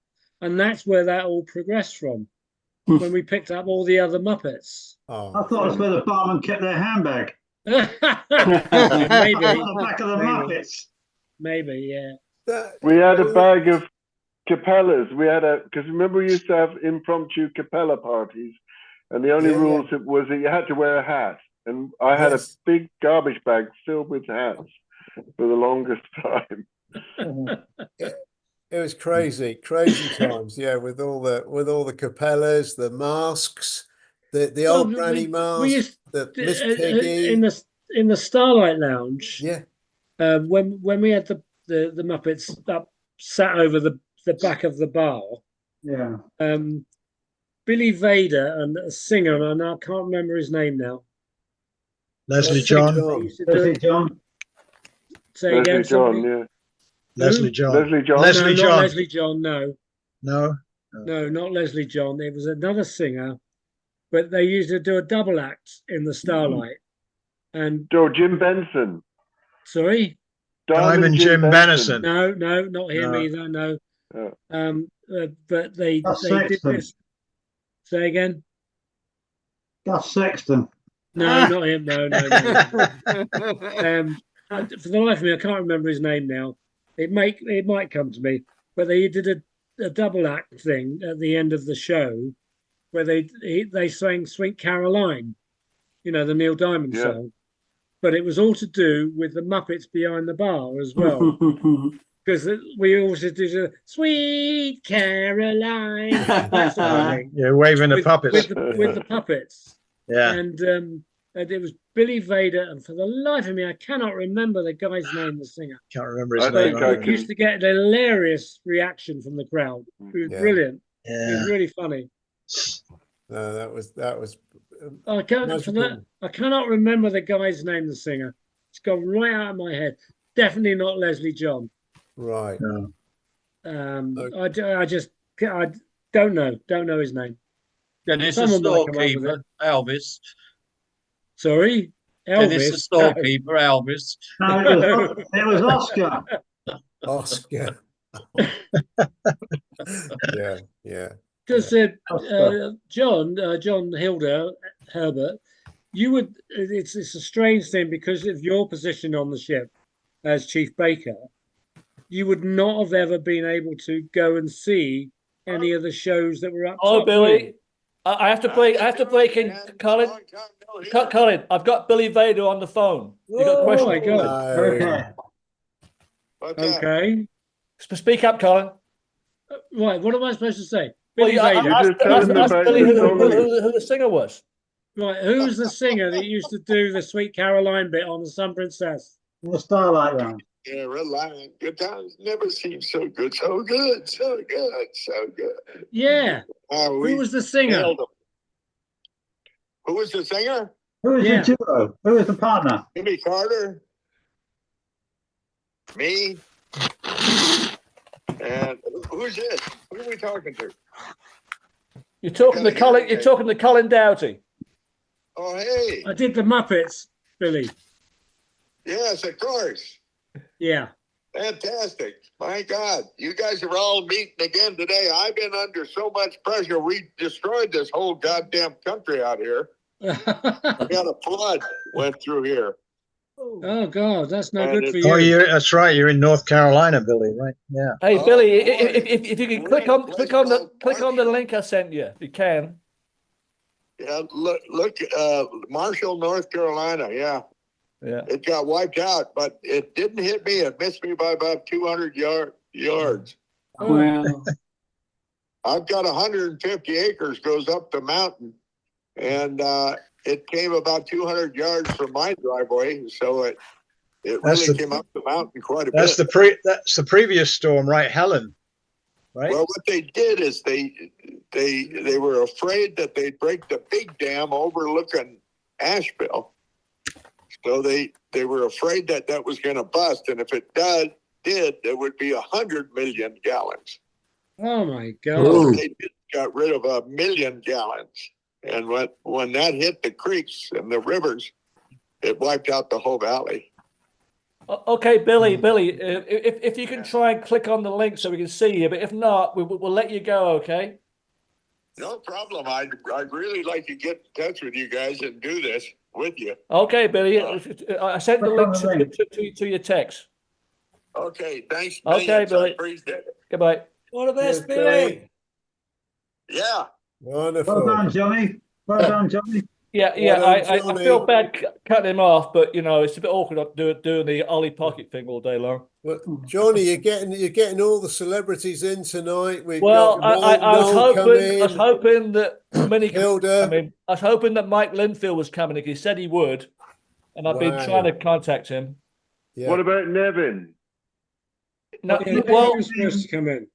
And that's where that all progressed from, when we picked up all the other Muppets. Oh. I thought it was where the barman kept their handbag. Maybe. On the back of the Muppets. Maybe, yeah. We had a bag of capellas. Because remember we used to have impromptu capella parties, and the only rules was that you had to wear a hat. And I had a big garbage bag filled with hats for the longest time. It was crazy times, yeah, with all the capellas, the masks, the old granny mask, the Miss Piggy in the Starlight Lounge. Yeah. When we had the Muppets up sat over the back of the bar. Yeah. Billy Vader and a singer, and I can't remember his name now. Leslie John. Leslie John. Say again. Leslie John, yeah. Leslie John. Leslie John. Leslie No, John. not Leslie John. No. No, not Leslie John. It was another singer, but they used to do a double act in the Starlight. And Jim Benson. Sorry. Diamond Jim Benson. No, not him either. No. But they did this. Say again. Gus Sexton. No, not him. No. For the life of me, I can't remember his name now. It might come to me, but they did a double act thing at the end of the show, where they sang "Sweet Caroline," you know, the Neil Diamond song, but it was all to do with the Muppets behind the bar as well, because we also did a "Sweet Caroline," that sort of thing. Yeah, waving the puppets with the puppets. Yeah, and it was Billy Vader, and for the life of me, I cannot remember the guy's name, the singer. Can't remember his name. But used to get an hilarious reaction from the crowd. It was brilliant. Yeah. It was really funny. No, that was. I cannot remember the guy's name, the singer. It's gone right out of my head. Definitely not Leslie John. Right. No. I don't know his name. Dennis the storekeeper, Elvis. Sorry, Elvis. Dennis the storekeeper, Elvis. No, it was Oscar. Oscar. Yeah. Because John Herbert, you would. It's a strange thing because of your position on the ship as Chief Baker. You would not have ever been able to go and see any of the shows that were up. Oh, Billy, I have to break in, Colin. Colin, I've got Billy Vader on the phone. You got a question? Oh my God! Okay. Speak up, Colin. Right. What am I supposed to say? Well, Billy Vader. Ask Billy who the singer was. Right. Who was the singer that used to do the Sweet Caroline bit on the Sun Princess? The Starlight Round. Yeah, Red Lion. Good times never seemed so good. So good. So good. So good. Yeah. Who was the singer? Who was the singer? Who is the duo? Who is the partner? Jimmy Carter. Me. And who's this? Who are we talking to? You're talking to Colin. You're talking to Colin Doughty. Oh, hey. I did the Muppets, Billy. Yes, of course. Yeah. Fantastic. My God. You guys are all meeting again today. I've been under so much pressure. We destroyed this whole goddamn country out here. We had a flood went through here. Oh God, that's no good for Oh, you. that's right. You're in North Carolina, Billy, right? Yeah. Hey, Billy, if you can click on the link I sent you, if you can. Yeah, look, Marshall, North Carolina. Yeah. Yeah. It got wiped out, but it didn't hit me. It missed me by about 200 yards. Wow. I've got 150 acres, goes up the mountain, and it came about 200 yards from my driveway, so it really came up the mountain quite a bit. That's the previous storm, right? Helen, right? Well, what they did is they were afraid that they'd break the big dam overlooking Asheville. So they were afraid that was going to bust, and if it did, there would be 100 million gallons. Oh my So God! they got rid of 1 million gallons, and when that hit the creeks and the rivers, it wiped out the whole valley. Okay, Billy, if you can try and click on the link so we can see you, but if not, we'll let you go. Okay. No problem. I'd really like to get in touch with you guys and do this with you. Okay, Billy. I sent the link to your text. Okay, thanks. Okay, Billy. I appreciate it. Goodbye. All the best, Billy. Yeah. Wonderful. Well done, Johnny. Well done, Johnny. Yeah. I feel bad cutting him off, but it's a bit awkward doing the Ollie Pocket thing all day long. Well, Johnny, you're getting all the celebrities in tonight. We've Well, got I was hoping that Hilda. I was hoping that Mike Linfield was coming. He said he would, and I've been trying to contact him. Yeah. What about Nevin? No, well, he's supposed to come in.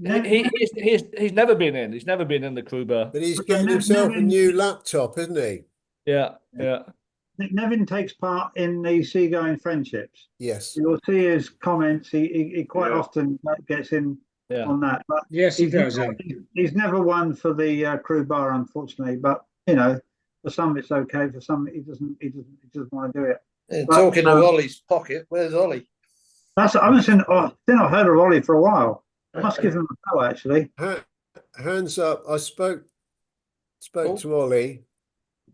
He's never been in. He's never been in the Crew Bar. But he's getting himself a new laptop, isn't he? Yeah. Nevin takes part in the seagoing friendships. Yes. You'll see his comments. He quite often gets in on that. But yes, he does. He's never won for the Crew Bar, unfortunately. But for some it's okay. For some he doesn't want to do it. Yeah, talking of Ollie's pocket, where's Ollie? I haven't seen. I've heard of Ollie for a while. I must give him a go, actually. Hands up! I spoke to Ollie.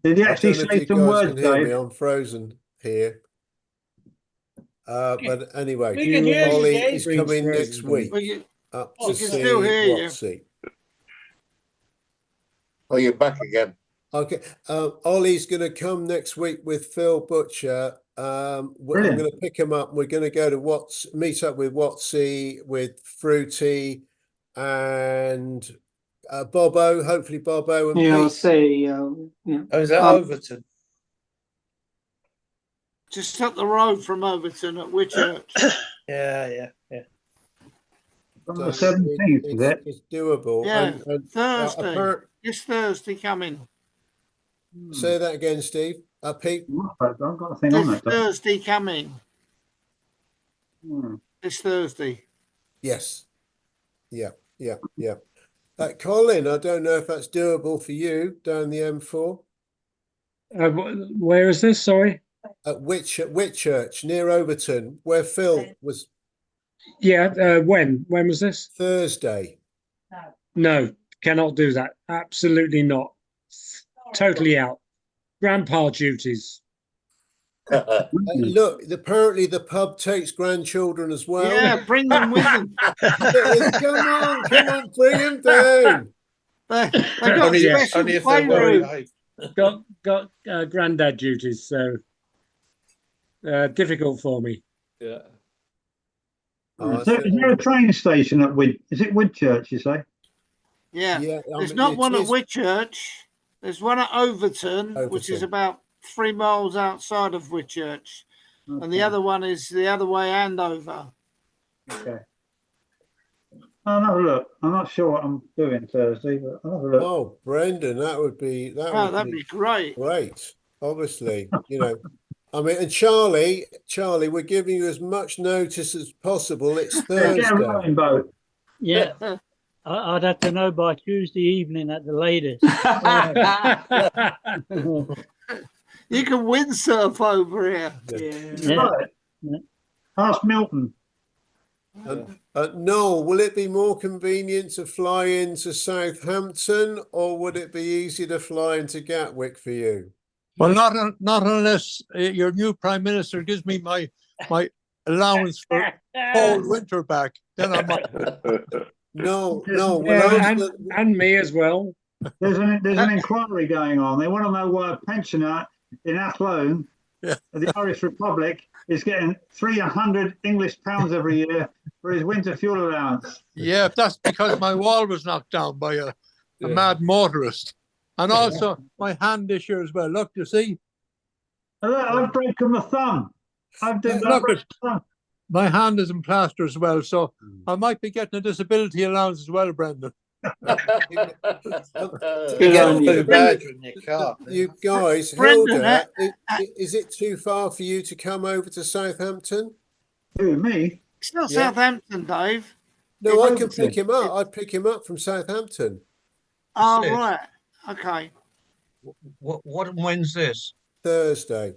Did he actually say some words, Dave? I'm frozen here. But anyway, hear Ollie you, is coming next week. Up to see Watsy. Oh, you're back again. Okay. Ollie's going to come next week with Phil Butcher. I'm going to pick him up. We're going to go to meet up with Watsy, with Fruity, and Bobo. Hopefully, Bobo and I'll Pete. see. Oh, is that Overton? Just up the road from Overton at Whitchurch. Yeah. On the 17th, is it? It's doable. Yeah, and Thursday. This Thursday coming. Say that again, Steve. Pete. I've got a thing on This that. Thursday coming. This Thursday. Yes. Yeah. Colin, I don't know if that's doable for you down the M4. Where is this? Sorry. At Whitchurch, near Overton, where Phil was. Yeah. When was this? Thursday. No. Cannot do that. Absolutely not. Totally out. Grandpa duties. Look, apparently the pub takes grandchildren as well. Yeah, bring them with them. Come on, bring them down. They got Only, special only if they're well playroom. behaved. Got granddad duties, so difficult for me. Yeah. Is there a train station at Is it Woodchurch, you say? Yeah. Yeah, There's not one at Whitchurch. There's one at Overton, which is Overton. about 3 miles outside of Whitchurch. And the other one is the other way and over. Okay. I'll have a look. I'm not sure what I'm doing Thursday, but I'll have a look. Oh, Brendan, that'd be great. Great. Obviously, you know. I mean, and Charlie, we're giving you as much notice as possible. It's Thursday. Get a rowing boat. Yeah. I'd have to know by Tuesday evening at the latest. You can windsurf over here. Yeah. Ask Milton. Noel, will it be more convenient to fly into Southampton, or would it be easier to fly into Gatwick for you? Well, not unless your new prime minister gives me my allowance for cold winter back. Then I might. No. And me as well. There's an inquiry going on. They want to know why a pensioner in Athlone, the Irish Republic, is getting 300 English pounds every year for his winter fuel allowance. Yeah, that's because my wall was knocked down by a mad motorist. And also my hand this year as well. Look, you see? I've broken my thumb. My hand is in plaster as well, so I might be getting a disability allowance as well, Brendan. You guys, Hilda, is it too far for you to come over to Southampton? Who, me? It's not Southampton, Dave. No, I can pick him up. I'd pick him up from Southampton. Oh, right. Okay. When's this? Thursday.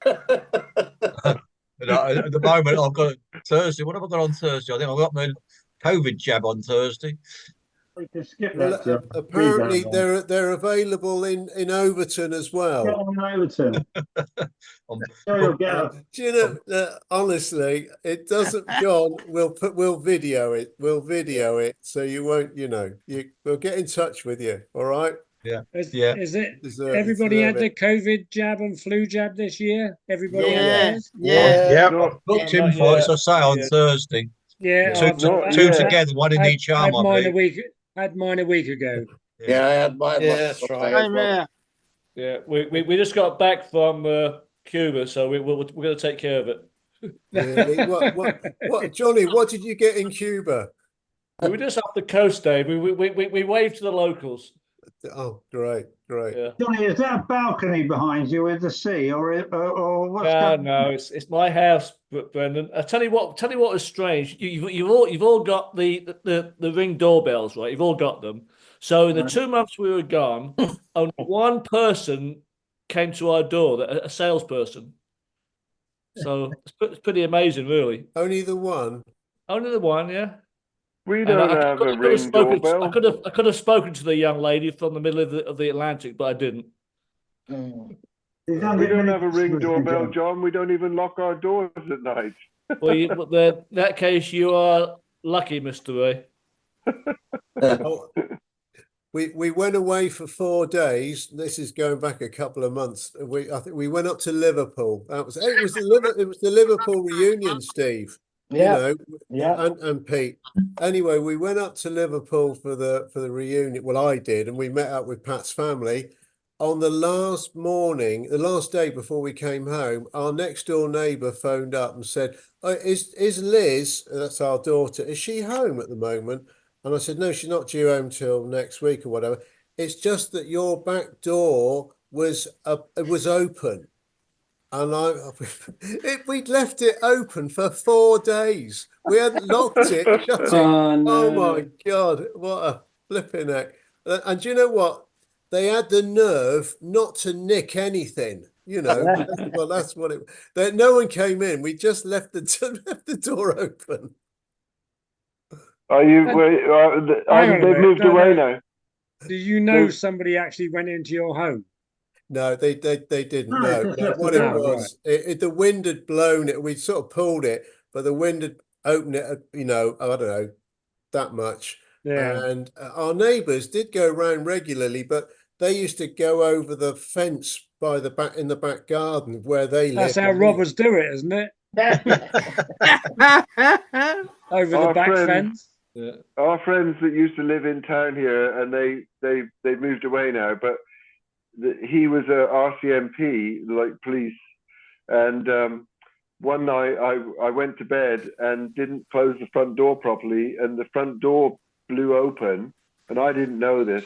At the moment, I've got Thursday. What have I got on Thursday? I think I've got my COVID jab on Thursday. We can skip Well, that. apparently, they're available in Overton as well. Get on Overton. Do you know? Honestly, it doesn't. John, we'll video it. We'll video it, so you won't. We'll get in touch with you. All right. Yeah. Is it everybody had the COVID jab and flu jab this year? Everybody had theirs? Yeah. Booked him for it, as I say, on Thursday. Yeah. Two together, one in each arm. Had mine a week ago. Yeah, I had mine. Yeah, that's right. Yeah, we just got back from Cuba, so we're going to take care of it. Really? What, Johnny? What did you get in Cuba? We were just up the coast, Dave. We waved to the locals. Oh, great. Yeah. Johnny, is that a balcony behind you with the sea, or what's going? No, it's my house, Brendan. I tell you what is strange. You've all got the Ring doorbells, right? You've all got them. So in the 2 months we were gone, only one person came to our door, a salesperson. So it's pretty amazing, really. Only the one. Only the one, yeah. We don't have a Ring doorbell. I could have spoken to the young lady from the middle of the Atlantic, but I didn't. We don't have a Ring doorbell, John. We don't even lock our doors at night. Well, in that case, you are lucky, Mr. Ray. We went away for 4 days. This is going back a couple of months. I think we went up to Liverpool. It was the Liverpool reunion, Steve. Yeah. And Pete. Anyway, we went up to Liverpool for the reunion. Well, I did, and we met up with Pat's family. On the last morning, the last day before we came home, our next door neighbour phoned up and said, "Is Liz, that's our daughter, is she home at the moment?" And I said, "No, she's not due home till next week or whatever. It's just that your back door was open." And we'd left it open for 4 days. We hadn't locked it, shut it. Oh my God, what a flipping heck. And do you know what? They had the nerve not to nick anything, Well, that's what it. No one came in. We just left the door open. Are you? They've moved away now. Do you know somebody actually went into your home? No, they didn't No, know. just No, left what it it out. was, the wind had blown it. We sort of pulled it, but the wind had opened it, you know, I don't know, that much. Yeah. And our neighbours did go around regularly, but they used to go over the fence by the back in the back garden where they That's live. how robbers do it, isn't it? Over the Our back friends- fence. Yeah. Our friends that used to live in town here, and they moved away now, but he was a RCMP, like police, and one night I went to bed and didn't close the front door properly, and the front door blew open, and I didn't know this,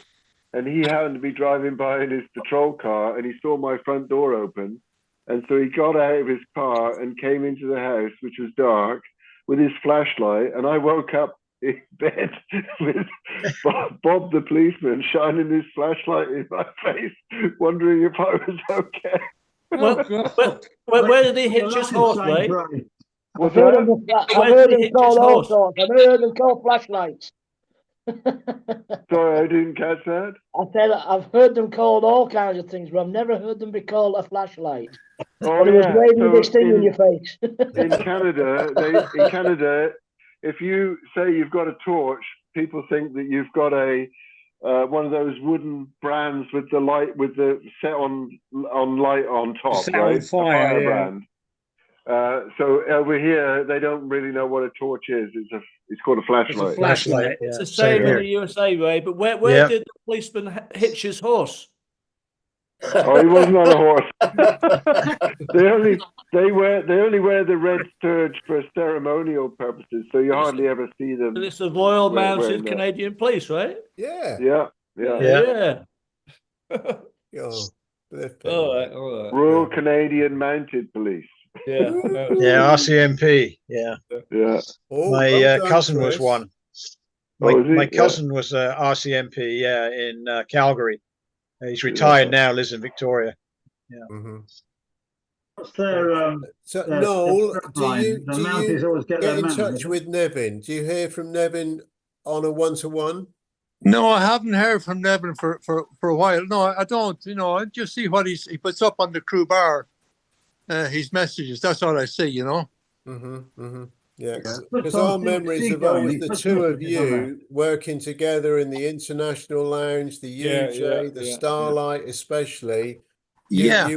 and he happened to be driving by in his patrol car, and he saw my front door open, and so he got out of his car and came into the house, which was dark, with his flashlight, and I woke up in bed with Bob the policeman shining his flashlight in my face, wondering if I was okay. Where did he hitch his horse, Ray? What's I've heard them, that? I've heard them called all sorts. I've heard them called flashlights. Sorry, I didn't catch that. I said I've heard them called all kinds of things, but I've never heard them be called a flashlight. Oh, But it was yeah. waving So this thing in your face. in Canada, if you say you've got a torch, people think that you've got a one of those wooden brands with the light set on light on top, Set right? on fire, a yeah. brand. So over here, they don't really know what a torch is. It's called a flashlight. Flashlight. It's the same in the USA, Ray. But where did the policeman hitch his horse? Oh, he wasn't on a horse. they only wear the red sturge for ceremonial purposes, so you hardly ever see them. It's the Royal wearing Mounted that. Canadian Police, right? Yeah. Yeah. Oh, all right. Royal Canadian Mounted Police. Yeah. Yeah, RCMP. Yeah. Yeah. Oh, My well done, cousin was Chris. one. Oh, is he? My Yeah. cousin was RCMP. Yeah, in Calgary. He's retired now. Lives in Victoria. Yeah. Mm-hmm. What's their So, their Noel, strap do line? you The do Mounties you always get get their in mount, touch is it? with Nevin? Do you hear from Nevin on a one-to-one? No, I haven't heard from Nevin for a while. No, I don't. You know, I just see what he puts up on the Crew Bar, his messages. That's all I see. You know. Yeah, Puts because on our memories of seagull, always he the puts two of messages on there. you working together in the International Lounge, the UJ, the Starlight, especially. Yeah.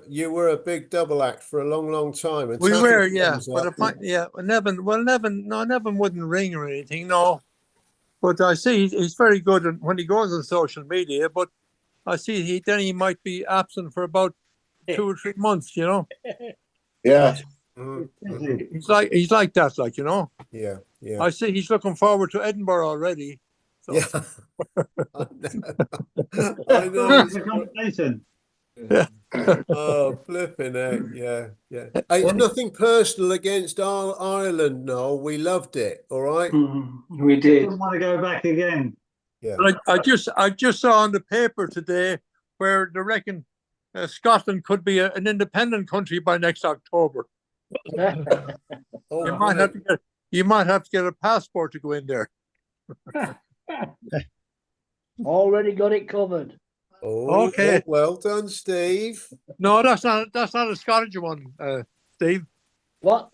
You were a big double act for a long time. And We Taffy were, yeah. comes But up. Nevin wouldn't ring or anything, no. But I see he's very good when he goes on social media. But I see he might be absent for about 2 or 3 months, you know. Yeah. He's like that, like, you know. Yeah. I see he's looking forward to Edinburgh already. So. Yeah. I know. Yeah. Oh, flipping heck, yeah. It's nothing personal against Ireland, Noel. We loved it, all right? We did. Didn't want to go back again. Yeah. But I just saw on the paper today where they reckon Scotland could be an independent country by next October. Oh, you might have to get a passport to go in there. Already got it covered. Oh, Okay. Well done, Steve. No, that's not a Scottish one, Steve. What?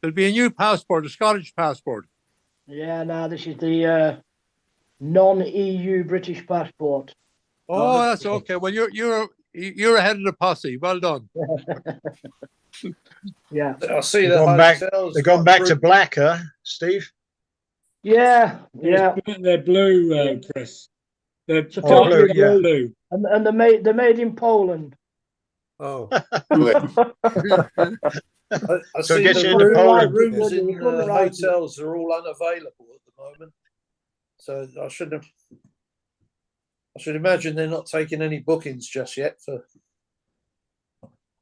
There'll be a new passport, a Scottish passport. Yeah, no, this is the non-EU British passport. Oh, that's okay. Well, you're ahead of the posse. Well done. Yeah. I see They've that gone back to black, huh, Steve? Yeah. They're blue, Chris. They're Supposedly dark blue. And they're made in Poland. Oh. I So see get the you into Poland. rooms in You couldn't write it. hotels are all unavailable at the moment. So I should imagine they're not taking any bookings just yet for.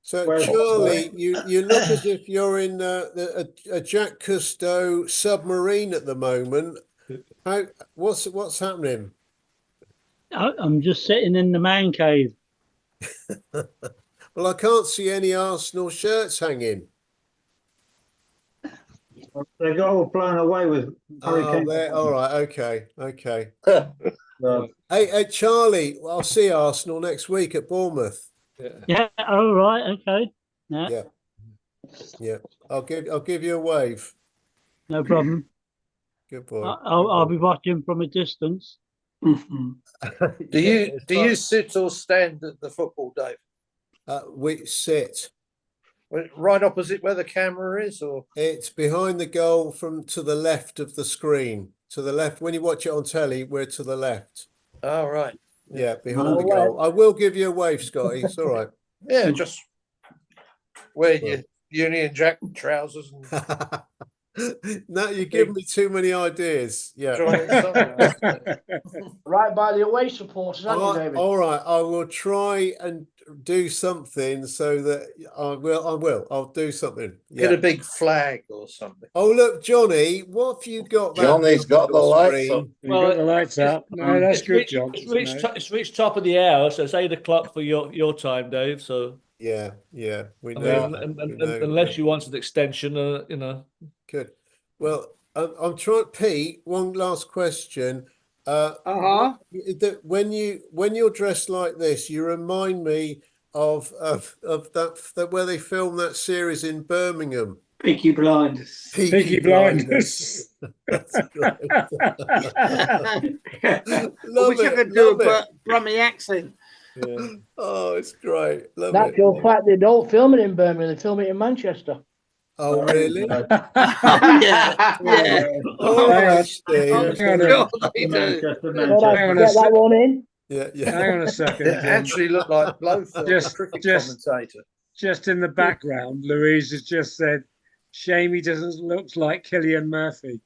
So, Where's- Charlie, you look as if you're in a Jacques Cousteau submarine at the moment. What's happening? I'm just sitting in the man cave. Well, I can't see any Arsenal shirts hanging. They got all blown away with hurricane. All right. Okay. Hey, Charlie, I'll see Arsenal next week at Bournemouth. Yeah. All right. Okay. Yeah. Yeah. I'll give you a wave. No problem. Good boy. I'll be watching from a distance. Do you sit or stand at the football, Dave? We sit. Right opposite where the camera is, or it's behind the goal to the left of the screen. To the left. When you watch it on telly, we're to the left. Oh, right. Yeah, behind the goal. I will give you a wave, Scotty. It's all right. Yeah, just wear your Union Jack trousers. No, you're giving me too many ideas. Yeah. Right by the away supporters, aren't you, David? All right, I will try and do something so that I will. I'll do something. Get a big flag or something. Oh, look, Johnny, what have you got? Johnny's got the lights up. You got the lights up. No, that's good, John. It's reached top of the hour, so it's 8 o'clock for your time, Dave. So yeah, we I know. mean, unless you want an extension, Good. Well, I'm trying, Pete. One last question. When you're dressed like this, you remind me of that where they filmed that series in Birmingham. Peaky Blinders. Peaky Blinders. That's great. I wish I could do a Brummie accent. Yeah. Oh, it's great. Love That's it. your fact. They don't film it in Birmingham. They film it in Manchester. Oh, really? Yeah. Oh, Hang on. Steve. Hang on. Get that one in. Yeah. Hang on a second. It actually looked like Blowfield, the cricket commentator. Just in the background, Louise has just said, "Shame he doesn't look like Cillian Murphy."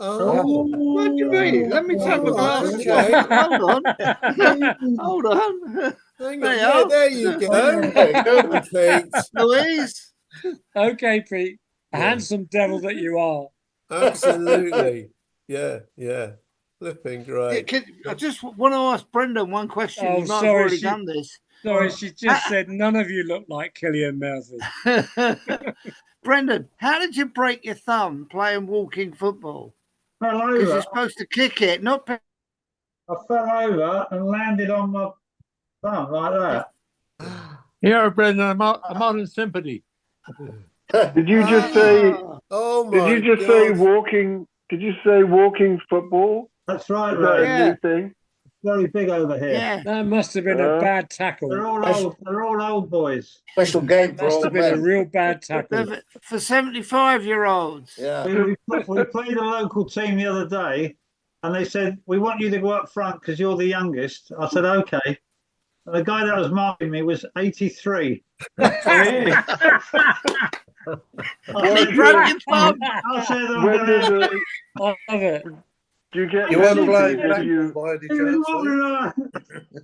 Oh, What do you mean? Let me take my glasses okay. off. Hold on. Hold on. Hang on. Yeah, there you go. Pete. Louise. Okay, Pete. Handsome devil that you are. Absolutely. Yeah. Flipping great. I just want to ask Brendan one question. Oh, You might have sorry, already done this. Sorry, she just said none of you look like Cillian Murphy. Brendan, how did you break your thumb playing walking football? Fell over. Because you're supposed to kick it, not. I fell over and landed on my thumb like that. Yeah, Brendan, I'm out in sympathy. Did you just say? Oh my! Did you just say walking? Did you say walking football? That's right, Is that right. a new thing? Very big over here. Yeah. That must have been a bad tackle. They're all old boys. Special game for Must old have been a men. real bad tackle. For 75-year-olds. Yeah. We played a local team the other day, and they said, "We want you to go up front because you're the youngest." I said, "Okay." And the guy that was marking me was 83. He broke your thumb. I said, "I'm When gonna does it? I love it. Do you get You weren't penalties playing by any chance?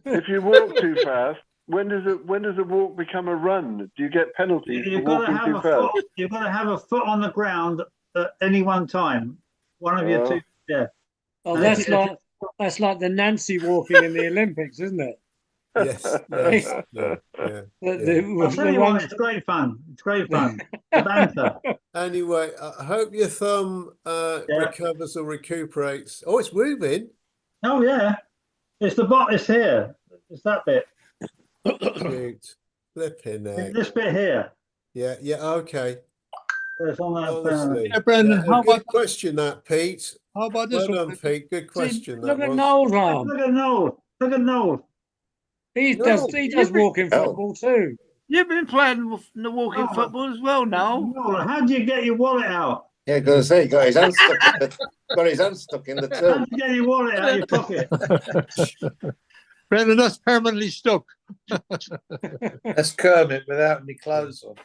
if you walk too fast? When does a walk become a run? Do you get penalties You've for got to walking have too a fast? foot. You've got to have a foot on the ground at any one time. One of your two. Yeah. Oh, that's like the Nancy walking in the Olympics, isn't it? Yes. Yeah. I'll tell you what, it's great fun. It's great fun. The banter. Anyway, I hope your thumb recovers or recuperates. Oh, it's moving. Oh yeah, it's the bot. It's here. It's that bit. Cute. Flipping It's heck. this bit here. Yeah. Okay. It's on that. Honestly. Yeah, Brendan, Yeah, how good about question, that Pete. how about this Well one? done, Pete. Good question. Look that at was. Noel's arm. Look at Noel. Look at Noel. He does walking football too. You've been playing the walking football as well, Noel. Noel, how do you get your wallet out? Yeah, gonna say he got his hand stuck in the How till. do you get your wallet out of your pocket? Brendan, that's permanently stuck. That's Kermit without any clothes on.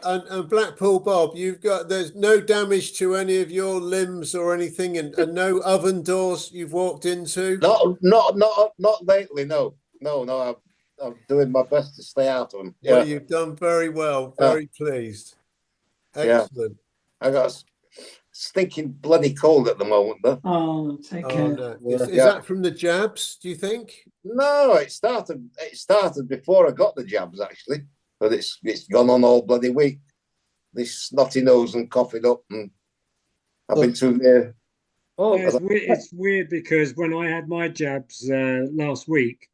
And Blackpool Bob, there's no damage to any of your limbs or anything, and no oven doors you've walked into. Not lately. No. I'm doing my best to stay out of them. Yeah. Well, you've done very well. Very pleased. Excellent. I got stinking bloody cold at the moment, though. Oh, take care. No. Is that from the jabs, do you think? No, it started before I got the jabs, actually, but it's gone on all bloody week. snotty nose and coughing up, and I've been through there. Oh, it's weird because when I had my jabs last week,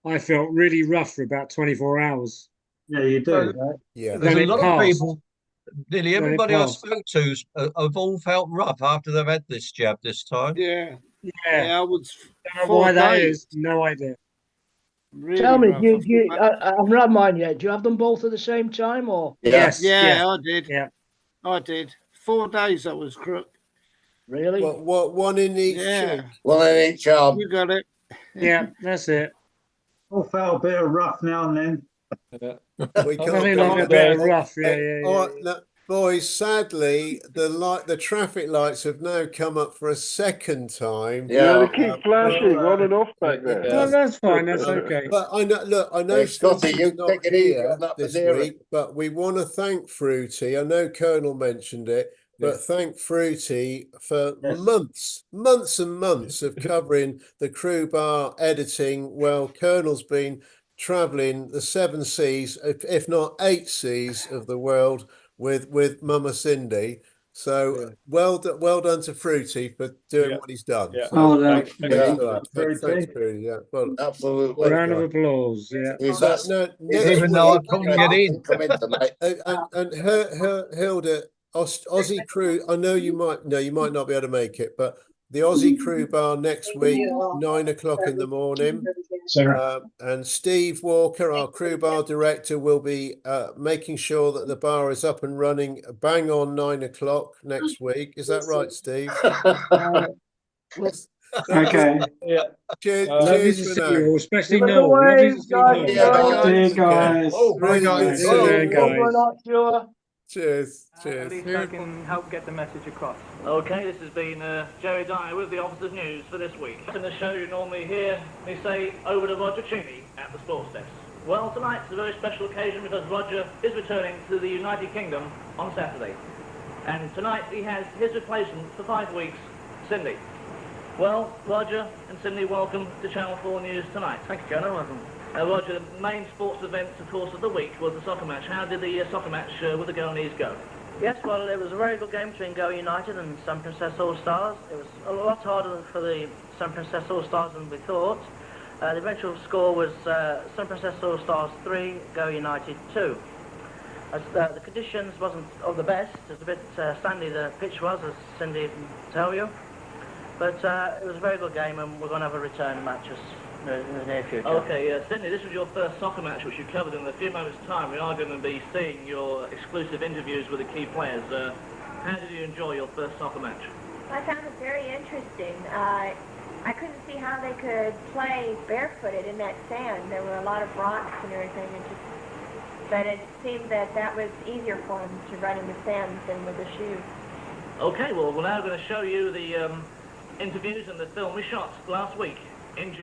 I felt really rough for about 24 hours. Yeah, you do. Yeah. There's Then a it lot of passed. people, nearly Then it everybody I passed. spoke to have all felt rough after they've had this jab this time. Yeah. Yeah. I was Don't know 4 why that days. is. No idea. Really Tell me, rough. I haven't had mine yet. Do you have them both at the same time, or? Yes. Yeah, I did. Yeah. I did. 4 days I was crook. Really? What one in each cheek? One in each arm. You got it. Yeah, that's it. All felt a bit of rough now and then. Yeah. We can't Nothing go like a back. bit of rough. Yeah. All right, look, boys, sadly, the traffic lights have now come up for a second time. Yeah, they keep flashing on and off back there. No, that's fine. That's okay. But I know Hey, Scotty, Fruity's you not take it easy here on that this Madeira. week, but we want to thank Fruity. I know Colonel mentioned it, but thank Fruity for months and months of covering the Crew Bar editing. Well, Colonel's been traveling the 7 seas, if not 8 seas of the world with Mama Cindy. So well done to Fruity for doing what he's done. Yeah. So, Oh, no. Thanks, thanks, Fruity. Yeah, well, Absolutely. Round of applause. Yeah. no, next Even though I week, couldn't get in. Come in tonight. and Hilda, Aussie Crew. I know you might not be able to make it, but the Aussie Crew Bar next week, 9 o'clock in the morning. And Steve Walker, our Crew Bar director, will be making sure that the bar is up and running bang on 9 o'clock next week. Is that right, Steve? Okay. Yeah. Cheers, Lovely to cheers see for you now. all, especially Give us a Noel. Lovely to wave, see Noel. guys. See you guys. Oh, Really bye, good guys. to See you see there, you. guys. We're not sure. Cheers, At cheers. least I can help get the message across. Okay, this has been Jerry Dyer with the Officers News for this week. In the show you normally hear me say over to Roger Cheney at the sports desk. Well, tonight's a very special occasion because Roger is returning to the United Kingdom on Saturday. And tonight he has his replacement for 5 weeks, Cindy. Well, Roger and Cindy, welcome to Channel 4 News tonight. Thank you, Colonel. Welcome. Roger, the main sports event, of course, of the week was the soccer match. How did the soccer match with the Goanese go? Yes, well, it was a very good game between Go United and Sun Princess All-Stars. It was a lot harder for the Sun Princess All-Stars than we thought. The eventual score was Sun Princess All-Stars 3, Go United 2. As, the conditions wasn't of the best. It was a bit sandy, the pitch was, as Cindy can tell you. But it was a very good game, and we're going to have a return match in the near future. Okay, Cindy, this was your first soccer match, which you covered in a few moments' time. We are going to be seeing your exclusive interviews with the key players. How did you enjoy your first soccer match? I found it very interesting. I couldn't see how they could play barefooted in that sand. There were a lot of rocks and everything, but it seemed that was easier for them to run in the sand than with the shoes. Okay, well, we're now going to show you the interviews and the film we shot last week in